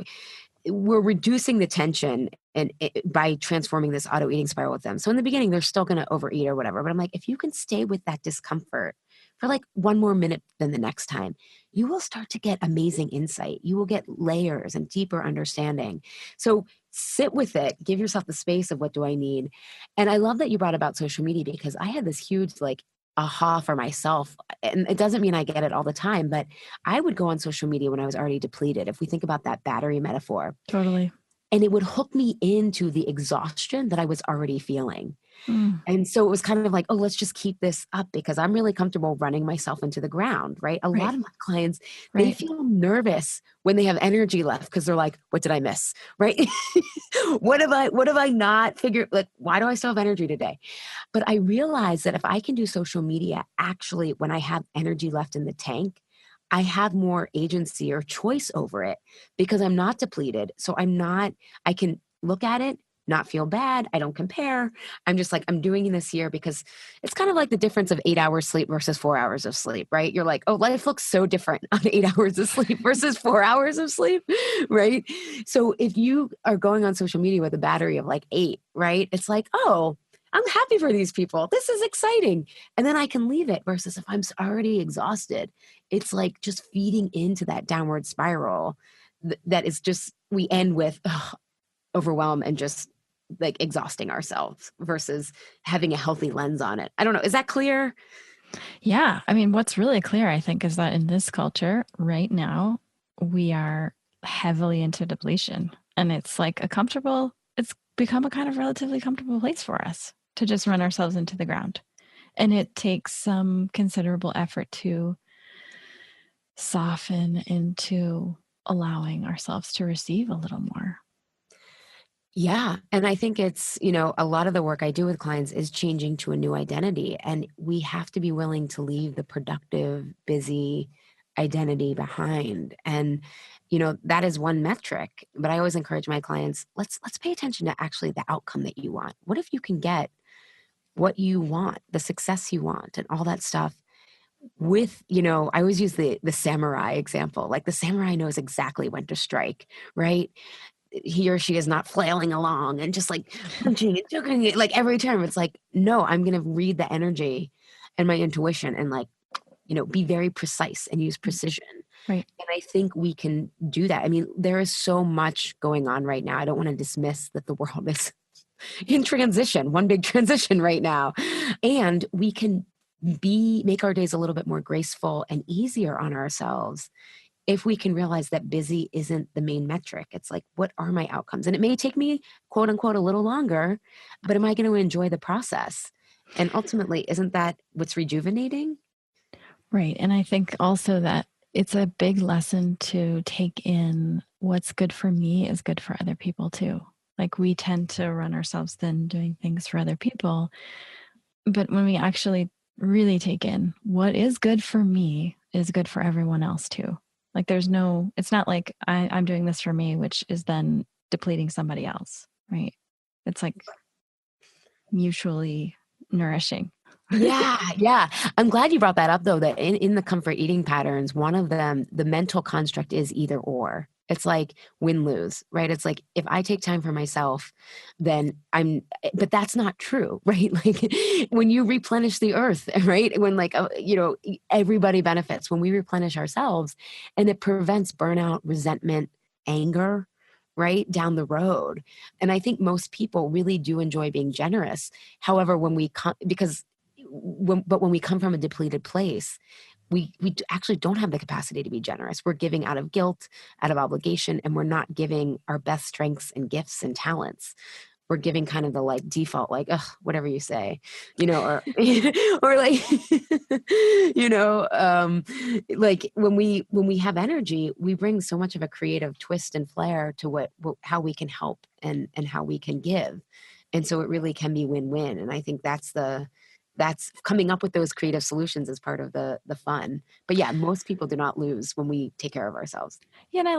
we're reducing the tension and by transforming this auto eating spiral with them. So in the beginning, they're still going to overeat or whatever, but I'm like, if you can stay with that discomfort for like one more minute than the next time, you will start to get amazing insight. You will get layers and deeper understanding. So sit with it, give yourself the space of what do I need? And I love that you brought about social media because I had this huge like aha for myself. And it doesn't mean I get it all the time, but I would go on social media when I was already depleted. If we think about that battery metaphor. Totally. And it would hook me into the exhaustion that I was already feeling. And so it was kind of like, let's just keep this up because I'm really comfortable running myself into the ground, right? A lot of my clients, they feel nervous when they have energy left because they're like, what did I miss? Right? What have I not figured? Like, why do I still have energy today? But I realized that if I can do social media, actually, when I have energy left in the tank, I have more agency or choice over it because I'm not depleted. So I can look at it, not feel bad. I don't compare. I'm just like, I'm doing this here because it's kind of like the difference of 8 hours sleep versus 4 hours of sleep, right? You're like, life looks so different on 8 hours of sleep versus 4 hours of sleep, right? So if you are going on social media with a battery of like 8, right? It's like, I'm happy for these people. This is exciting. And then I can leave it versus if I'm already exhausted, it's like just feeding into that downward spiral that is just, we end with overwhelm and just like exhausting ourselves versus having a healthy lens on it. I don't know. Is that clear? Yeah. I mean, what's really clear, I think, is that in this culture right now, we are heavily into depletion and it's like it's become a kind of relatively comfortable place for us to just run ourselves into the ground. And it takes some considerable effort to soften into allowing ourselves to receive a little more. Yeah. And I think it's, a lot of the work I do with clients is changing to a new identity. And we have to be willing to leave the productive, busy identity behind. And, that is one metric. But I always encourage my clients, let's pay attention to actually the outcome that you want. What if you can get what you want, the success you want, and all that stuff with, I always use the samurai example. Like the samurai knows exactly when to strike, right? He or she is not flailing along and just like punching and choking it like every time. It's like, no, I'm going to read the energy and my intuition and like, be very precise and use precision. Right. And I think we can do that. I mean, there is so much going on right now. I don't want to dismiss that the world is in transition, one big transition right now. And we can make our days a little bit more graceful and easier on ourselves if we can realize that busy isn't the main metric. It's like, what are my outcomes? And it may take me, quote unquote, a little longer, but am I going to enjoy the process? And ultimately, isn't that what's rejuvenating? Right. And I think also that it's a big lesson to take in what's good for me is good for other people too. Like we tend to run ourselves thin doing things for other people. But when we actually really take in what is good for me is good for everyone else too. Like it's not like I'm doing this for me, which is then depleting somebody else, right? It's like mutually nourishing. Yeah. I'm glad you brought that up though, that in the comfort eating patterns, one of them, the mental construct is either or. It's like win-lose, right? It's like if I take time for myself, then but that's not true, right? Like when you replenish the earth, right? When like, everybody benefits when we replenish ourselves, and it prevents burnout, resentment, anger, right down the road. And I think most people really do enjoy being generous. However, when we come, when we come from a depleted place, we actually don't have the capacity to be generous. We're giving out of guilt, out of obligation, and we're not giving our best strengths and gifts and talents. We're giving kind of the like default, like, ugh, whatever you say, or or like, like when we have energy, we bring so much of a creative twist and flair to how we can help and how we can give. And so it really can be win-win. And I think that's coming up with those creative solutions as part of the fun. But yeah, most people do not lose when we take care of ourselves. Yeah, and I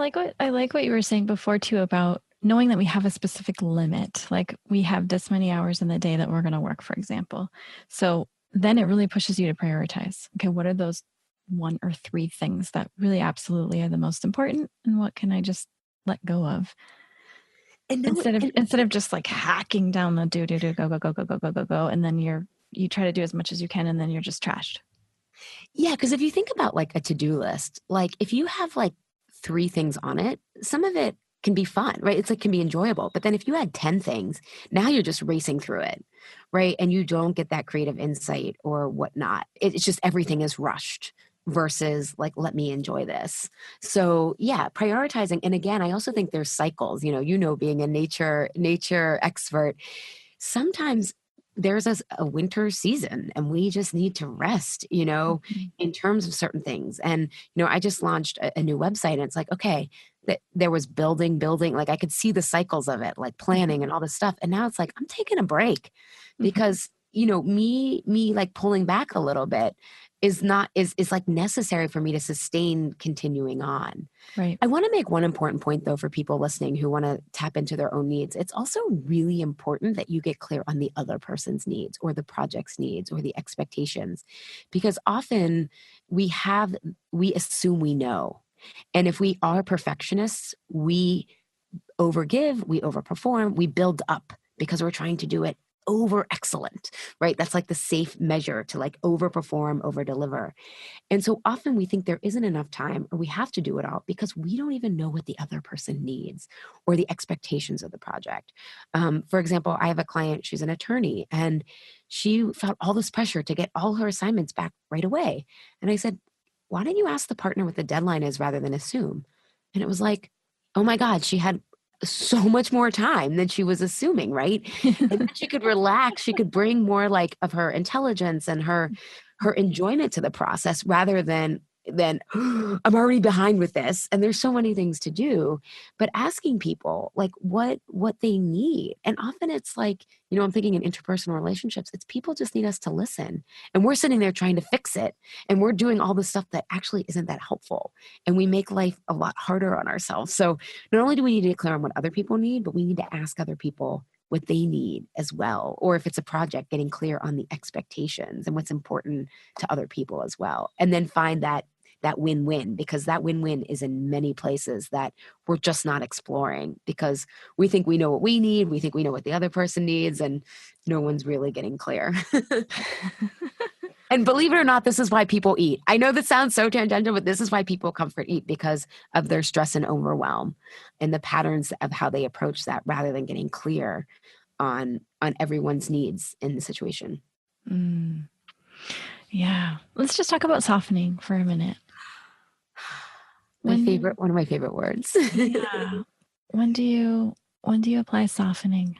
like what you were saying before too about knowing that we have a specific limit. Like we have this many hours in the day that we're going to work, for example. So then it really pushes you to prioritize. Okay, what are those 1 or 3 things that really absolutely are the most important, and what can I just let go of? And instead of just like hacking down the do go, and then you try to do as much as you can, and then you're just trashed. Yeah, because if you think about like a to-do list, like if you have like 3 things on it, some of it can be fun, right? It's like can be enjoyable. But then if you add 10 things, now you're just racing through it, right? And you don't get that creative insight or whatnot. It's just everything is rushed versus like, let me enjoy this. So yeah, prioritizing. And again, I also think there's cycles, being a nature expert, sometimes there's a winter season and we just need to rest, in terms of certain things. And, I just launched a new website and it's like, okay, there was building, like I could see the cycles of it, like planning and all this stuff. And now it's like, I'm taking a break because, me like pulling back a little bit is like necessary for me to sustain continuing on. Right. I want to make one important point though for people listening who want to tap into their own needs. It's also really important that you get clear on the other person's needs or the project's needs or the expectations, because often we assume we know. And if we are perfectionists, we overgive, we overperform, we build up because we're trying to do it over excellent, right? That's like the safe measure to like overperform, over deliver. And so often we think there isn't enough time or we have to do it all because we don't even know what the other person needs or the expectations of the project. For example, I have a client, she's an attorney, and she felt all this pressure to get all her assignments back right away. And I said, why don't you ask the partner what the deadline is rather than assume? And it was like, oh my God, she had so much more time than she was assuming, right? And then she could relax, she could bring more like of her intelligence and her enjoyment to the process rather than I'm already behind with this and there's so many things to do. But asking people like what they need, and often it's like, I'm thinking in interpersonal relationships, it's people just need us to listen, and we're sitting there trying to fix it, and we're doing all the stuff that actually isn't that helpful, and we make life a lot harder on ourselves. So not only do we need to get clear on what other people need, but we need to ask other people what they need as well. Or if it's a project, getting clear on the expectations and what's important to other people as well. And then find that win-win, because that win-win is in many places that we're just not exploring, because we think we know what we need. We think we know what the other person needs, and no one's really getting clear. And believe it or not, this is why people eat. I know this sounds so tangential, but this is why people comfort eat, because of their stress and overwhelm and the patterns of how they approach that, rather than getting clear on everyone's needs in the situation. Mm. Yeah. Let's just talk about softening for a minute. One of my favorite words. Yeah. When do you apply softening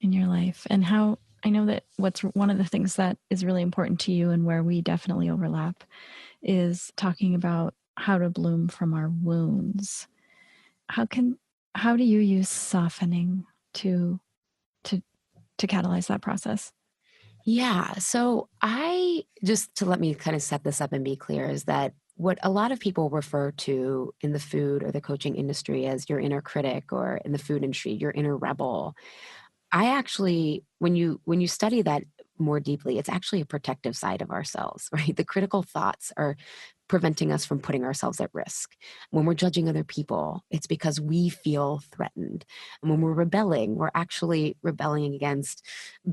in your life, and how? I know that what's one of the things that is really important to you, and where we definitely overlap, is talking about how to bloom from our wounds. How do you use softening to catalyze that process? Yeah. So let me kind of set this up and be clear, is that what a lot of people refer to in the food or the coaching industry as your inner critic, or in the food industry, your inner rebel. I actually, when you study that more deeply, it's actually a protective side of ourselves, right? The critical thoughts are preventing us from putting ourselves at risk. When we're judging other people, it's because we feel threatened. And when we're rebelling, we're actually rebelling against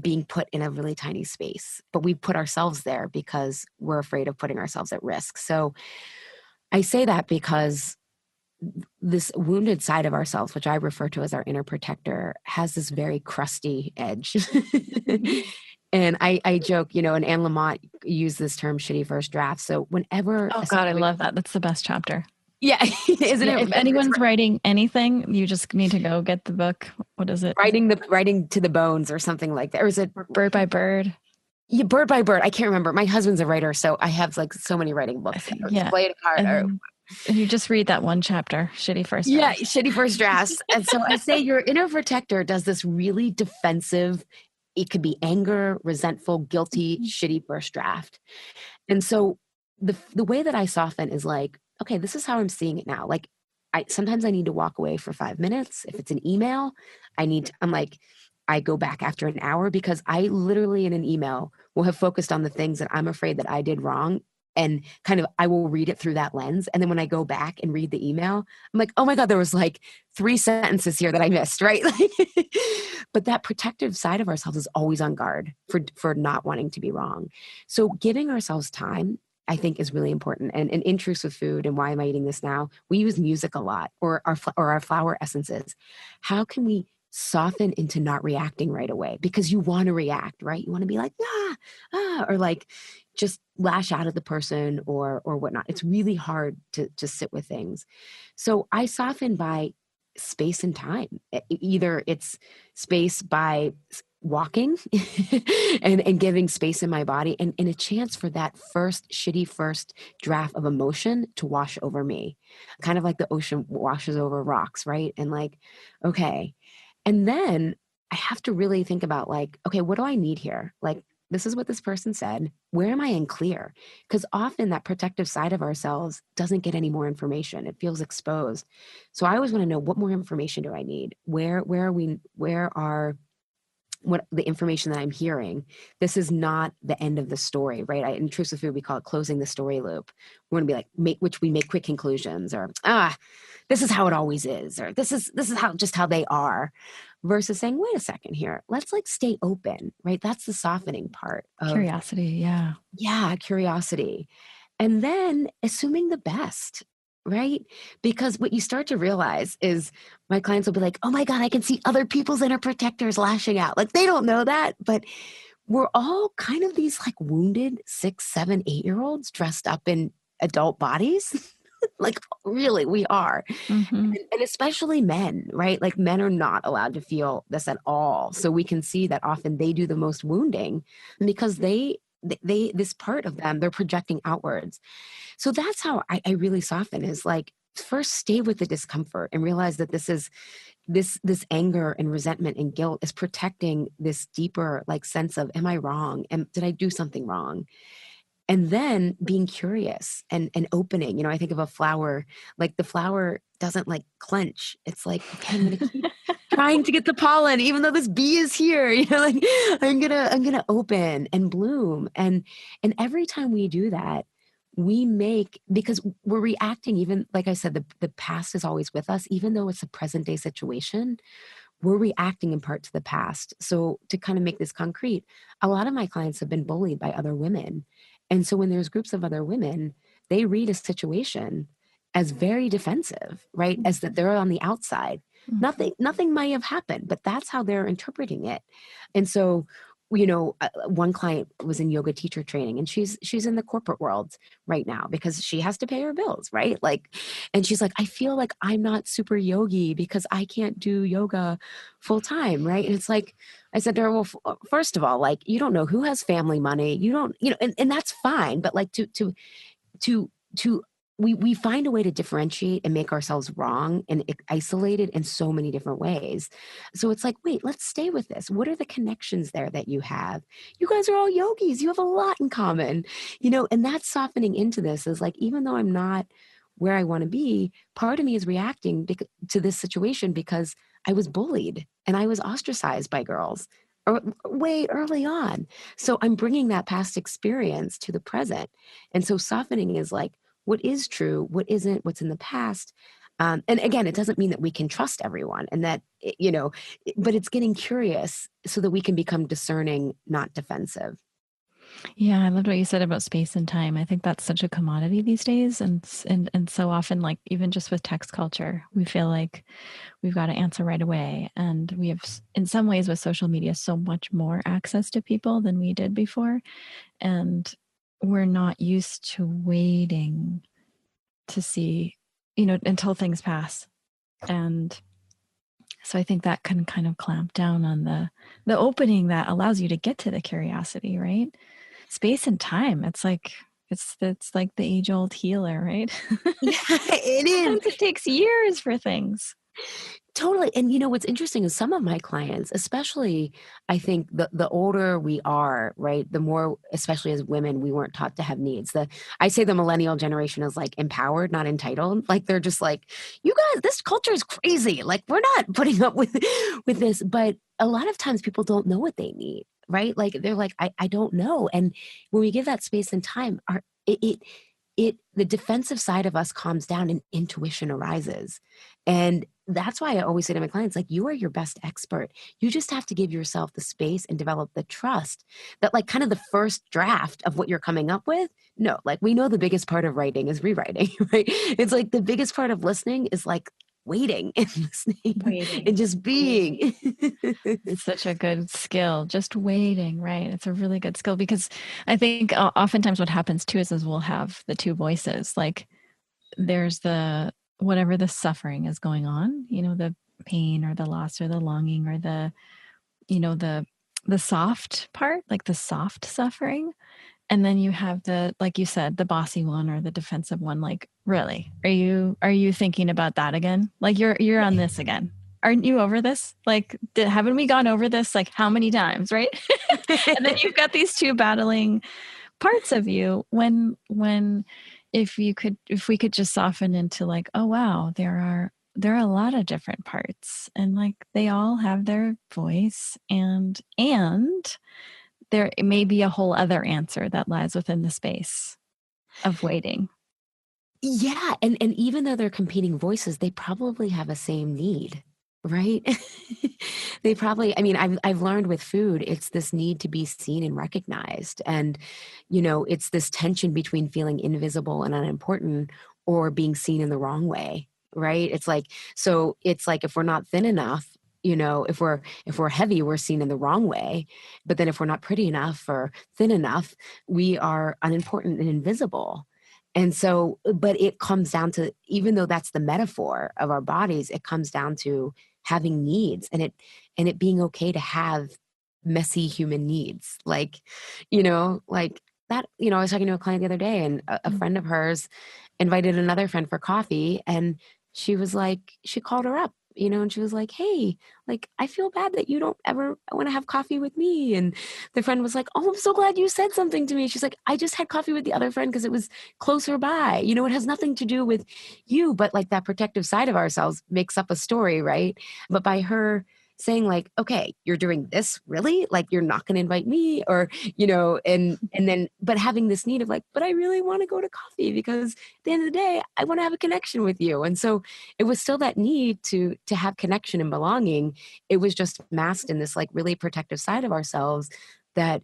being put in a really tiny space. But we put ourselves there because we're afraid of putting ourselves at risk. So I say that because this wounded side of ourselves, which I refer to as our inner protector, has this very crusty edge. And I joke, and Anne Lamott used this term, shitty first draft. So whenever... Oh God, I love that. That's the best chapter. Yeah. Isn't it? If anyone's writing anything, you just need to go get the book. What is it? Writing to the bones or something like that. Or is it Bird by Bird? Yeah, Bird by Bird. I can't remember. My husband's a writer, so I have so many writing books. Yeah. And you just read that one chapter, shitty first draft. Yeah, shitty first drafts. And so I say your inner protector does this really defensive, it could be anger, resentful, guilty, shitty first draft. And so the way that I soften is like, okay, this is how I'm seeing it now. Like, sometimes I need to walk away for 5 minutes. If it's an email, I go back after an hour, because I literally in an email will have focused on the things that I'm afraid that I did wrong. And I will read it through that lens. And then when I go back and read the email, I'm like, oh my God, there was 3 sentences here that I missed, right? But that protective side of ourselves is always on guard for not wanting to be wrong. So giving ourselves time, I think, is really important. And in Truths with Food, and Why Am I Eating This Now, we use music a lot, or our flower essences. How can we soften into not reacting right away? Because you want to react, right? You want to be like, or just lash out at the person or whatnot. It's really hard to sit with things. So I soften by space and time. Either it's space by walking and giving space in my body, and a chance for that shitty first draft of emotion to wash over me, kind of like the ocean washes over rocks, right? And okay. And then I have to really think about okay, what do I need here? This is what this person said. Where am I unclear? Because often that protective side of ourselves doesn't get any more information. It feels exposed. So I always want to know, what more information do I need? What the information that I'm hearing? This is not the end of the story, right? In Truths with Food, we call it closing the story loop. We're going to be we make quick conclusions, or this is how it always is, or this is how they are, versus saying, wait a second here, let's stay open, right? That's the softening part of Curiosity. Yeah, curiosity. And then assuming the best, right? Because what you start to realize is, my clients will be like, oh my God, I can see other people's inner protectors lashing out. They don't know that, but we're all kind of these wounded 6, 7, 8-year-olds dressed up in adult bodies. Really, we are. Mm-hmm. And especially men, right? Men are not allowed to feel this at all. So we can see that often they do the most wounding, because they this part of them, they're projecting outwards. So that's how I really soften, is first stay with the discomfort and realize that this anger and resentment and guilt is protecting this deeper sense of, am I wrong? Did I do something wrong? And then being curious and opening. You know, I think of a flower, like the flower doesn't like clench. It's like, okay, I'm going to keep trying to get the pollen, even though this bee is here. You know, like I'm gonna open and bloom. And every time we do that, we make, because we're reacting, even like I said, the past is always with us, even though it's a present day situation, we're reacting in part to the past. So to kind of make this concrete, a lot of my clients have been bullied by other women. And so when there's groups of other women, they read a situation as very defensive, right? As that they're on the outside. Nothing might have happened, but that's how they're interpreting it. And so, you know, one client was in yoga teacher training, and she's in the corporate world right now because she has to pay her bills, right? Like, and she's like, I feel like I'm not super yogi because I can't do yoga full time, right? And it's like, I said to her, well, first of all, like, you don't know who has family money. You don't, you know, and that's fine. But like to we find a way to differentiate and make ourselves wrong and isolated in so many different ways. So it's like, wait, let's stay with this. What are the connections there that you have? You guys are all yogis. You have a lot in common, you know, and that's softening into this is like, even though I'm not where I want to be, part of me is reacting to this situation because I was bullied and I was ostracized by girls way early on. So I'm bringing that past experience to the present. And so softening is like, what is true, what isn't, what's in the past. And again, it doesn't mean that we can trust everyone and that, you know, but it's getting curious so that we can become discerning, not defensive. Yeah, I loved what you said about space and time. I think that's such a commodity these days, and so often, like even just with text culture, we feel like we've got to answer right away, and we have, in some ways, with social media, so much more access to people than we did before, and we're not used to waiting to see, you know, until things pass, and so I think that can kind of clamp down on the opening that allows you to get to the curiosity, right? Space and time. It's like the age old healer, right? Yeah, it is. Sometimes it takes years for things. Totally. And you know, what's interesting is some of my clients, especially, I think the older we are, right, the more, especially as women, we weren't taught to have needs. I say the millennial generation is like empowered, not entitled. Like they're just like, you guys, this culture is crazy. Like we're not putting up with this. But a lot of times people don't know what they need, right? Like they're like, I don't know. And when we give that space and time, the defensive side of us calms down and intuition arises. And that's why I always say to my clients, like, you are your best expert. You just have to give yourself the space and develop the trust that, like, kind of the first draft of what you're coming up with. No, like, we know the biggest part of writing is rewriting, right? It's like the biggest part of listening is like waiting and listening and just being. It's such a good skill, just waiting, right? It's a really good skill because I think oftentimes what happens too is we'll have the two voices. Like there's the whatever the suffering is going on, you know, the pain or the loss or the longing or the, you know, the soft part, like the soft suffering. And then you have the, like you said, the bossy one or the defensive one. Like, really, are you thinking about that again? Like you're on this again. Aren't you over this? Like, haven't we gone over this like how many times, right? And then you've got these two battling parts of you when if we could just soften into like, oh wow, there are a lot of different parts and like they all have their voice and there may be a whole other answer that lies within the space of waiting. Yeah. And even though they're competing voices, they probably have a same need, right? They probably, I mean, I've learned with food, it's this need to be seen and recognized. And, you know, it's this tension between feeling invisible and unimportant or being seen in the wrong way, right? It's like, so it's like if we're not thin enough, you know, if we're heavy, we're seen in the wrong way. But then if we're not pretty enough or thin enough, we are unimportant and invisible. And so, but it comes down to, even though that's the metaphor of our bodies, it comes down to having needs and it being okay to have messy human needs. Like, you know, like that, you know, I was talking to a client the other day and a friend of hers invited another friend for coffee and she was like, she called her up and she was like, hey, like, I feel bad that you don't ever want to have coffee with me. And the friend was like, oh, I'm so glad you said something to me. She's like, I just had coffee with the other friend because it was closer by. It has nothing to do with you, but like that protective side of ourselves makes up a story, right? But by her saying like, okay, you're doing this, really? Like, you're not going to invite me, or, and then, but having this need of like, but I really want to go to coffee because at the end of the day, I want to have a connection with you. And so it was still that need to have connection and belonging. It was just masked in this like really protective side of ourselves that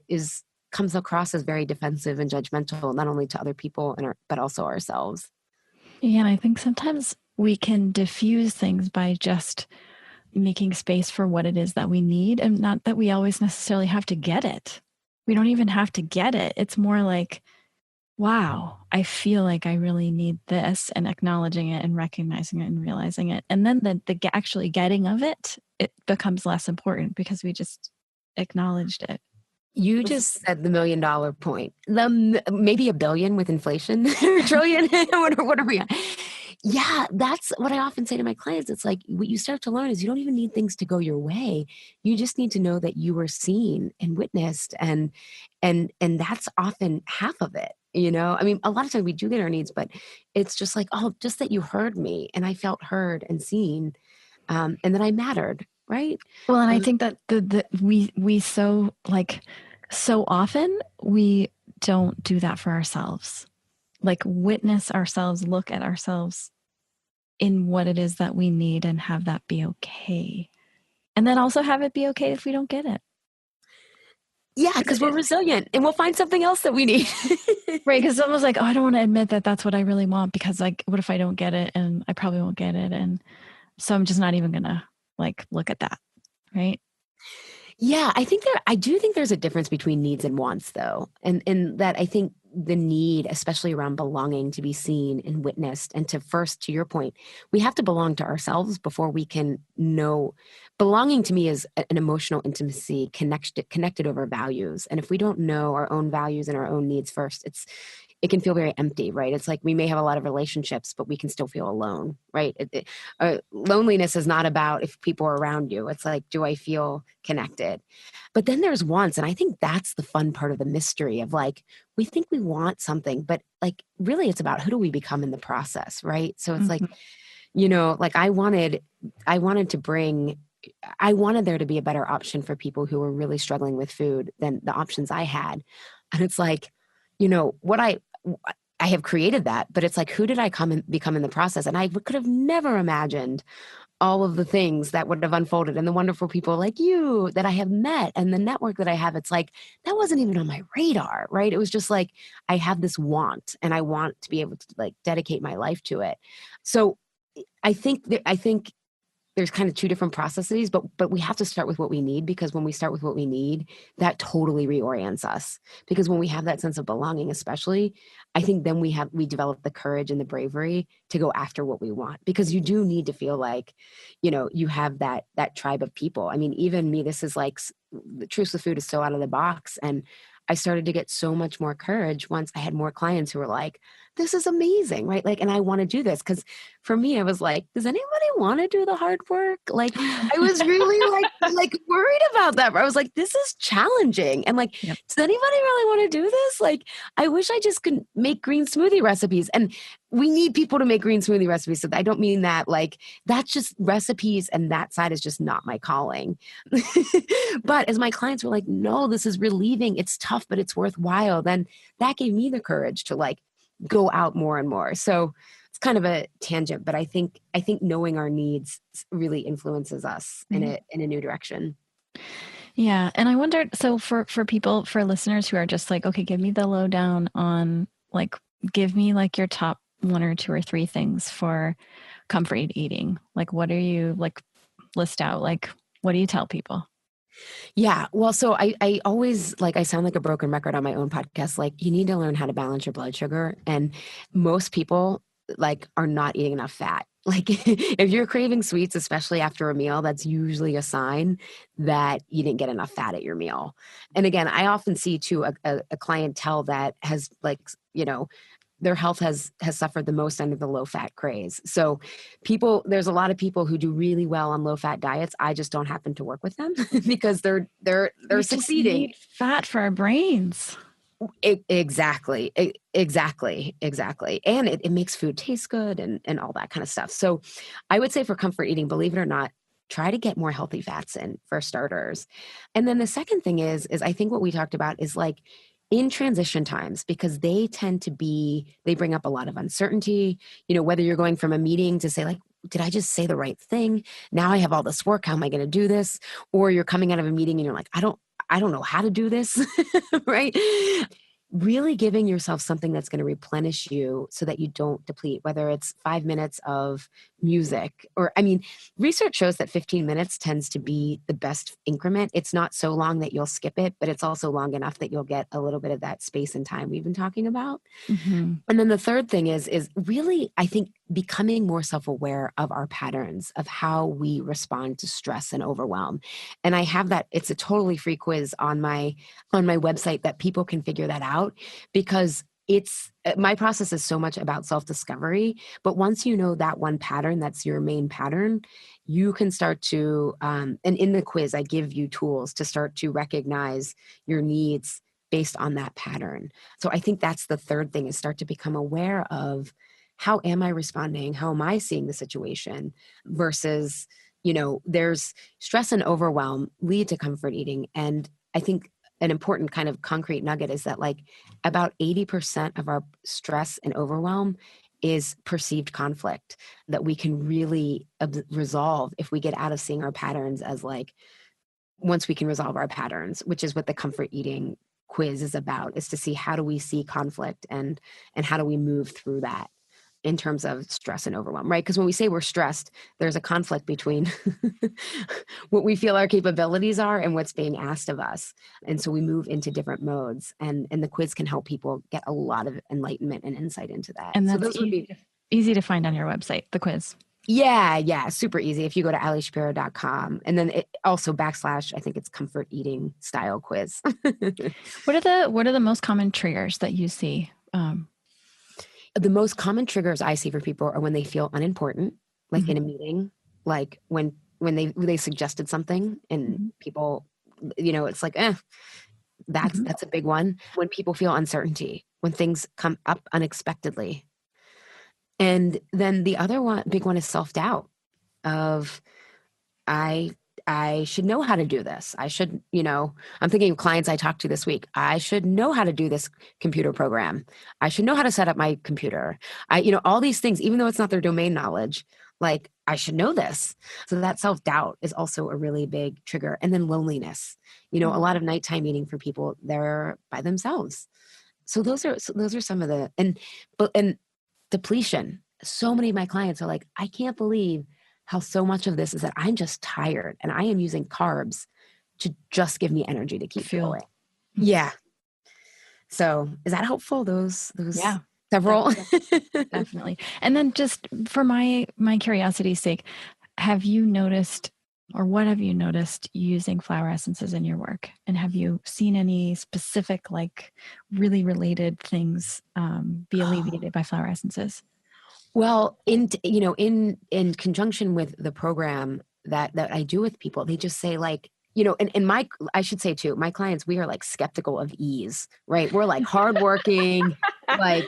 comes across as very defensive and judgmental, not only to other people but also ourselves. Yeah, and I think sometimes we can diffuse things by just making space for what it is that we need, and not that we always necessarily have to get it. We don't even have to get it. It's more like, wow, I feel like I really need this, and acknowledging it and recognizing it and realizing it. And then the actually getting of it becomes less important because we just acknowledged it. You just said the $1 million point. Maybe $1 billion with inflation, or trillion. What are we on? Yeah, that's what I often say to my clients. It's like what you start to learn is you don't even need things to go your way. You just need to know that you were seen and witnessed, and that's often half of it. I mean, a lot of times we do get our needs, but it's just like, oh, just that you heard me and I felt heard and seen, and that I mattered, right? Well, and I think that we so often we don't do that for ourselves. Like, witness ourselves, look at ourselves in what it is that we need, and have that be okay. And then also have it be okay if we don't get it. Yeah, because we're resilient and we'll find something else that we need. Right, because it's almost like, oh, I don't want to admit that that's what I really want, because like, what if I don't get it? And I probably won't get it. And so I'm just not even going to like look at that. Right. Yeah, I do think there's a difference between needs and wants, though. And that I think the need, especially around belonging, to be seen and witnessed, and to your point, we have to belong to ourselves before we can know. Belonging to me is an emotional intimacy connected over values. And if we don't know our own values and our own needs first, it can feel very empty, right? It's like we may have a lot of relationships, but we can still feel alone, right? Loneliness is not about if people are around you. It's like, do I feel connected? But then there's wants. And I think that's the fun part of the mystery of like, we think we want something, but like really it's about who do we become in the process, right? So it's like, like I wanted there to be a better option for people who were really struggling with food than the options I had. And it's like, what I have created that, but it's like, who did I become in the process? And I could have never imagined all of the things that would have unfolded, and the wonderful people like you that I have met, and the network that I have. It's like, that wasn't even on my radar, right? It was just like, I have this want, and I want to be able to like dedicate my life to it. So I think there's kind of two different processes, but we have to start with what we need, because when we start with what we need, that totally reorients us. Because when we have that sense of belonging, especially, I think then we develop the courage and the bravery to go after what we want, because you do need to feel like, you have that tribe of people. I mean, even me, this is like the Truth with Food is so out of the box. And I started to get so much more courage once I had more clients who were like, this is amazing, right? Like, and I want to do this. Because for me, I was like, does anybody want to do the hard work? Like, I was really like worried about that. I was like, this is challenging. And like, Yep. Does anybody really want to do this? Like, I wish I just could make green smoothie recipes. And we need people to make green smoothie recipes. So I don't mean that like, that's just recipes, and that side is just not my calling. But as my clients were like, no, this is relieving. It's tough, but it's worthwhile. Then that gave me the courage to like go out more and more. So it's kind of a tangent, but I think knowing our needs really influences us in a new direction. Yeah. And I wondered, so for people, for listeners who are just like, okay, give me the lowdown on like, give me like your top 1 or 2 or 3 things for comfort eating. Like, what are you like, list out, like, what do you tell people? Yeah. Well, so I always like, I sound like a broken record on my own podcast. Like, you need to learn how to balance your blood sugar. And most people like are not eating enough fat. Like if you're craving sweets, especially after a meal, that's usually a sign that you didn't get enough fat at your meal. And again, I often see too a clientele that has like, their health has suffered the most under the low fat craze. So there's a lot of people who do really well on low fat diets. I just don't happen to work with them because they're We succeeding. Just need fat for our brains. Exactly. And it makes food taste good and all that kind of stuff. So I would say for comfort eating, believe it or not, try to get more healthy fats in for starters. And then the second thing is I think what we talked about is like in transition times, because they bring up a lot of uncertainty, whether you're going from a meeting to say like, did I just say the right thing? Now I have all this work. How am I going to do this? Or you're coming out of a meeting and you're like, I don't know how to do this, right? Really giving yourself something that's going to replenish you so that you don't deplete, whether it's 5 minutes of music research shows that 15 minutes tends to be the best increment. It's not so long that you'll skip it, but it's also long enough that you'll get a little bit of that space and time we've been talking about. Mm-hmm. And then the third thing is really, I think, becoming more self-aware of our patterns of how we respond to stress and overwhelm. And I have that, it's a totally free quiz on my website that people can figure that out, because my process is so much about self-discovery. But once you know that one pattern, that's your main pattern, you can start to, and in the quiz, I give you tools to start to recognize your needs based on that pattern. So I think that's the third thing, is start to become aware of, how am I responding? How am I seeing the situation? Versus, there's stress and overwhelm lead to comfort eating. And I think an important kind of concrete nugget is that like about 80% of our stress and overwhelm is perceived conflict that we can really resolve if we get out of seeing our patterns as like, once we can resolve our patterns, which is what the comfort eating quiz is about, is to see how do we see conflict and how do we move through that in terms of stress and overwhelm, right? Because when we say we're stressed, there's a conflict between what we feel our capabilities are and what's being asked of us. And so we move into different modes, and the quiz can help people get a lot of enlightenment and insight into that. And that's easy to find on your website, the quiz. Yeah, super easy. If you go to alishapiro.com, and then it also / I think it's comfort eating style quiz. What are the most common triggers that you see? The most common triggers I see for people are when they feel unimportant, like in a meeting, like when they suggested something and people, it's like, that's a big one. When people feel uncertainty, when things come up unexpectedly. And then the other big one is self-doubt of, I should know how to do this. I should, I'm thinking of clients I talked to this week. I should know how to do this computer program. I should know how to set up my computer. All these things, even though it's not their domain knowledge, like I should know this. So that self-doubt is also a really big trigger. And then loneliness, a lot of nighttime eating for people, they're by themselves. So those are some of the, and depletion. So many of my clients are like, I can't believe how so much of this is that I'm just tired and I am using carbs to just give me energy to keep going. Yeah. So is that helpful? Those several? Definitely. And then just for my curiosity's sake, have you noticed, or what have you noticed using flower essences in your work? And have you seen any specific, like really related things be alleviated by flower essences? Well, in conjunction with the program that I do with people, they just say like, I should say too, my clients, we are like skeptical of ease, right? We're like hardworking, like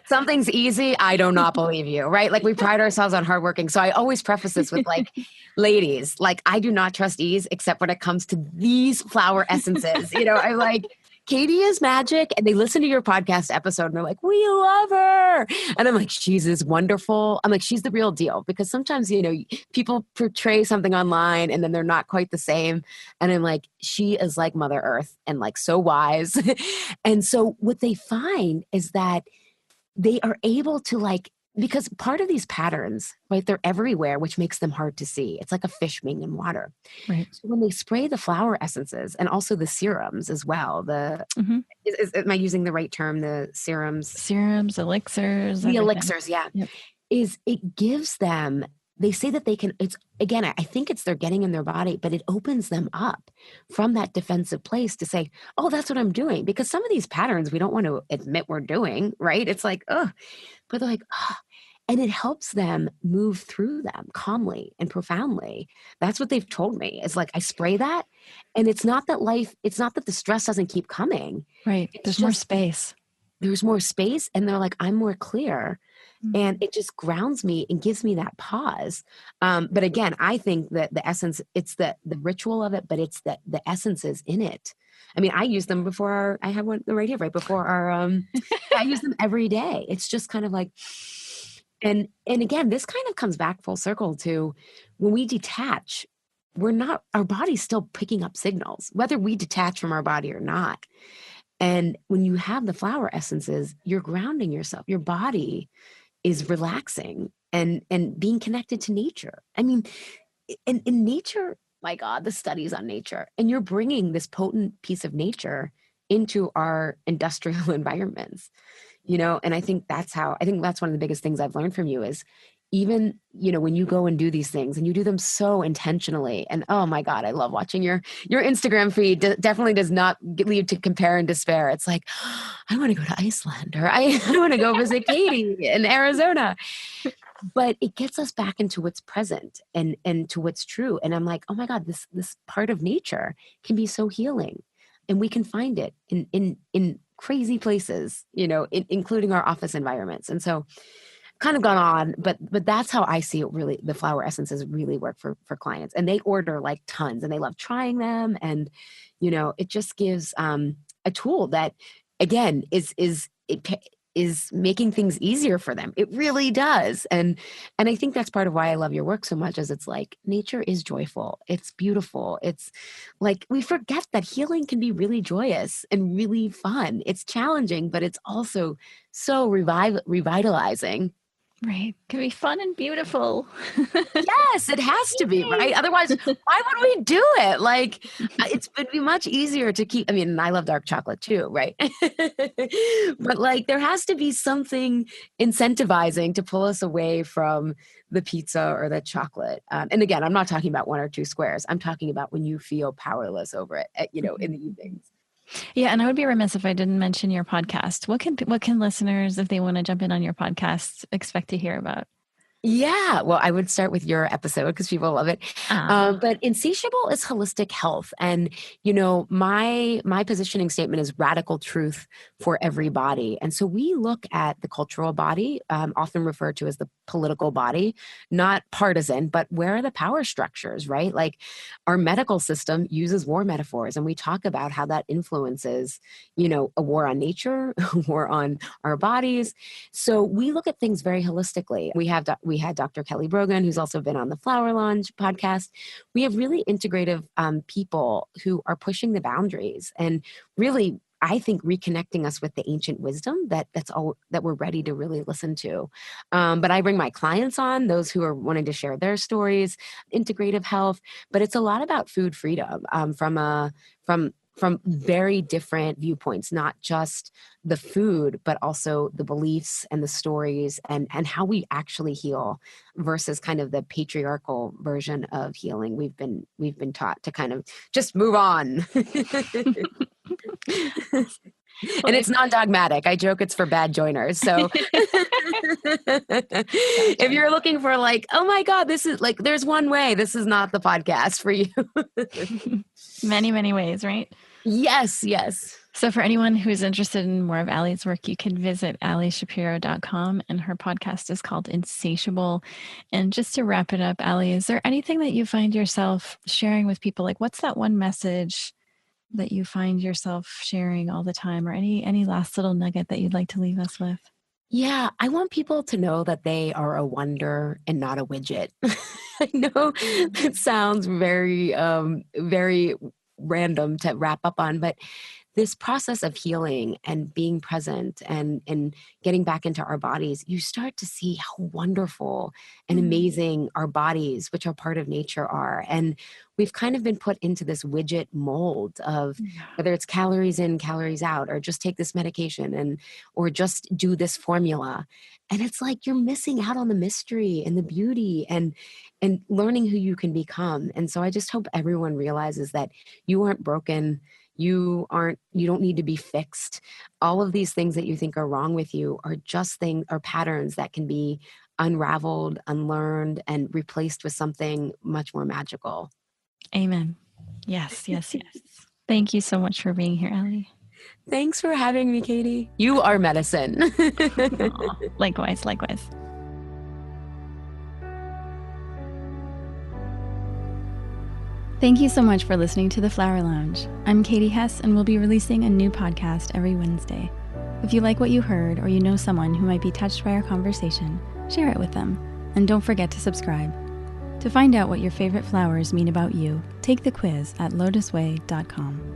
something's easy. I do not believe you, right? Like we pride ourselves on hardworking. So I always preface this with like, ladies, like I do not trust ease except when it comes to these flower essences. I'm like, Katie is magic. And they listen to your podcast episode and they're like, we love her. And I'm like, she's wonderful. I'm like, she's the real deal. Because sometimes, people portray something online and then they're not quite the same. And I'm like, she is like Mother Earth and like so wise. And so what they find is that they are able to like, because part of these patterns, right, they're everywhere, which makes them hard to see. It's like a fish being in water. Right. So when they spray the flower essences and also the serums as well, am I using the right term? The serums, elixirs, the elixirs, yeah, yep. is it gives them they say that they can, it's again, I think it's they're getting in their body, but it opens them up from that defensive place to say, oh, that's what I'm doing. Because some of these patterns we don't want to admit we're doing, right? It's like, oh, but they're like, oh, and it helps them move through them calmly and profoundly. That's what they've told me. It's like, I spray that. And it's not that the stress doesn't keep coming. Right. There's more space. There's more space. And they're like, I'm more clear. And it just grounds me and gives me that pause. But again, I think that the essence, it's the ritual of it, but it's the essence is in it. I mean, I use them before I have one right here, right before our, I use them every day. It's just kind of like, and again, this kind of comes back full circle to when we detach, our body's still picking up signals, whether we detach from our body or not. And when you have the flower essences, you're grounding yourself. Your body is relaxing and being connected to nature. I mean, in nature, my God, the studies on nature, and you're bringing this potent piece of nature into our industrial environments, and I think that's one of the biggest things I've learned from you is even, when you go and do these things and you do them so intentionally, and oh my God, I love watching your Instagram feed. Definitely does not lead to compare and despair. It's like, I want to go to Iceland, or I want to go visit Katie in Arizona. But it gets us back into what's present and to what's true. And I'm like, oh my God, this part of nature can be so healing. And we can find it in crazy places, including our office environments. And so kind of gone on, but that's how I see it really, the flower essences really work for clients. And they order like tons and they love trying them. And, it just gives a tool that, again, is making things easier for them. It really does. And I think that's part of why I love your work so much, is it's like nature is joyful. It's beautiful. It's like we forget that healing can be really joyous and really fun. It's challenging, but it's also so revitalizing. Right. Can be fun and beautiful. Yes, it has to be, right? Otherwise, why would we do it? Like, it'd be much easier to keep. I mean, I love dark chocolate too, right? But like, there has to be something incentivizing to pull us away from the pizza or the chocolate. And again, I'm not talking about 1 or 2 squares. I'm talking about when you feel powerless over it, in the evenings. Yeah, and I would be remiss if I didn't mention your podcast. What can listeners, if they want to jump in on your podcast, expect to hear about? Yeah, well, I would start with your episode because people love it. But Insatiable is holistic health. And, my positioning statement is radical truth for every body. And so we look at the cultural body, often referred to as the political body, not partisan, but where are the power structures, right? Like our medical system uses war metaphors, and we talk about how that influences, a war on nature, a war on our bodies. So we look at things very holistically. We had Dr. Kelly Brogan, who's also been on the Flower Lounge podcast. We have really integrative people who are pushing the boundaries and really, I think, reconnecting us with the ancient wisdom that's all that we're ready to really listen to. But I bring my clients on, those who are wanting to share their stories, integrative health, but it's a lot about food freedom from very different viewpoints, not just the food, but also the beliefs and the stories and how we actually heal versus kind of the patriarchal version of healing we've been taught to kind of just move on. And it's non-dogmatic. I joke it's for bad joiners. So if you're looking for like, oh my God, this is like, there's one way, this is not the podcast for you. Many, many ways, right? Yes. So for anyone who's interested in more of Allie's work, you can visit allieshapiro.com, and her podcast is called Insatiable. And just to wrap it up, Allie, is there anything that you find yourself sharing with people? Like, what's that one message that you find yourself sharing all the time, or any last little nugget that you'd like to leave us with? Yeah, I want people to know that they are a wonder and not a widget. I know it sounds very, very random to wrap up on, but this process of healing and being present and getting back into our bodies, you start to see how wonderful and amazing our bodies, which are part of nature, are. And we've kind of been put into this widget mold of whether it's calories in, calories out, or just take this medication or just do this formula. And it's like you're missing out on the mystery and the beauty and learning who you can become. And so I just hope everyone realizes that you aren't broken. You don't need to be fixed. All of these things that you think are wrong with you are just patterns that can be unraveled, unlearned, and replaced with something much more magical. Amen. Yes, yes, yes. Thank you so much for being here, Allie. Thanks for having me, Katie. You are medicine. Aww, likewise, likewise. Thank you so much for listening to The Flower Lounge. I'm Katie Hess, and we'll be releasing a new podcast every Wednesday. If you like what you heard, or you know someone who might be touched by our conversation, share it with them. And don't forget to subscribe. To find out what your favorite flowers mean about you, take the quiz at lotusway.com.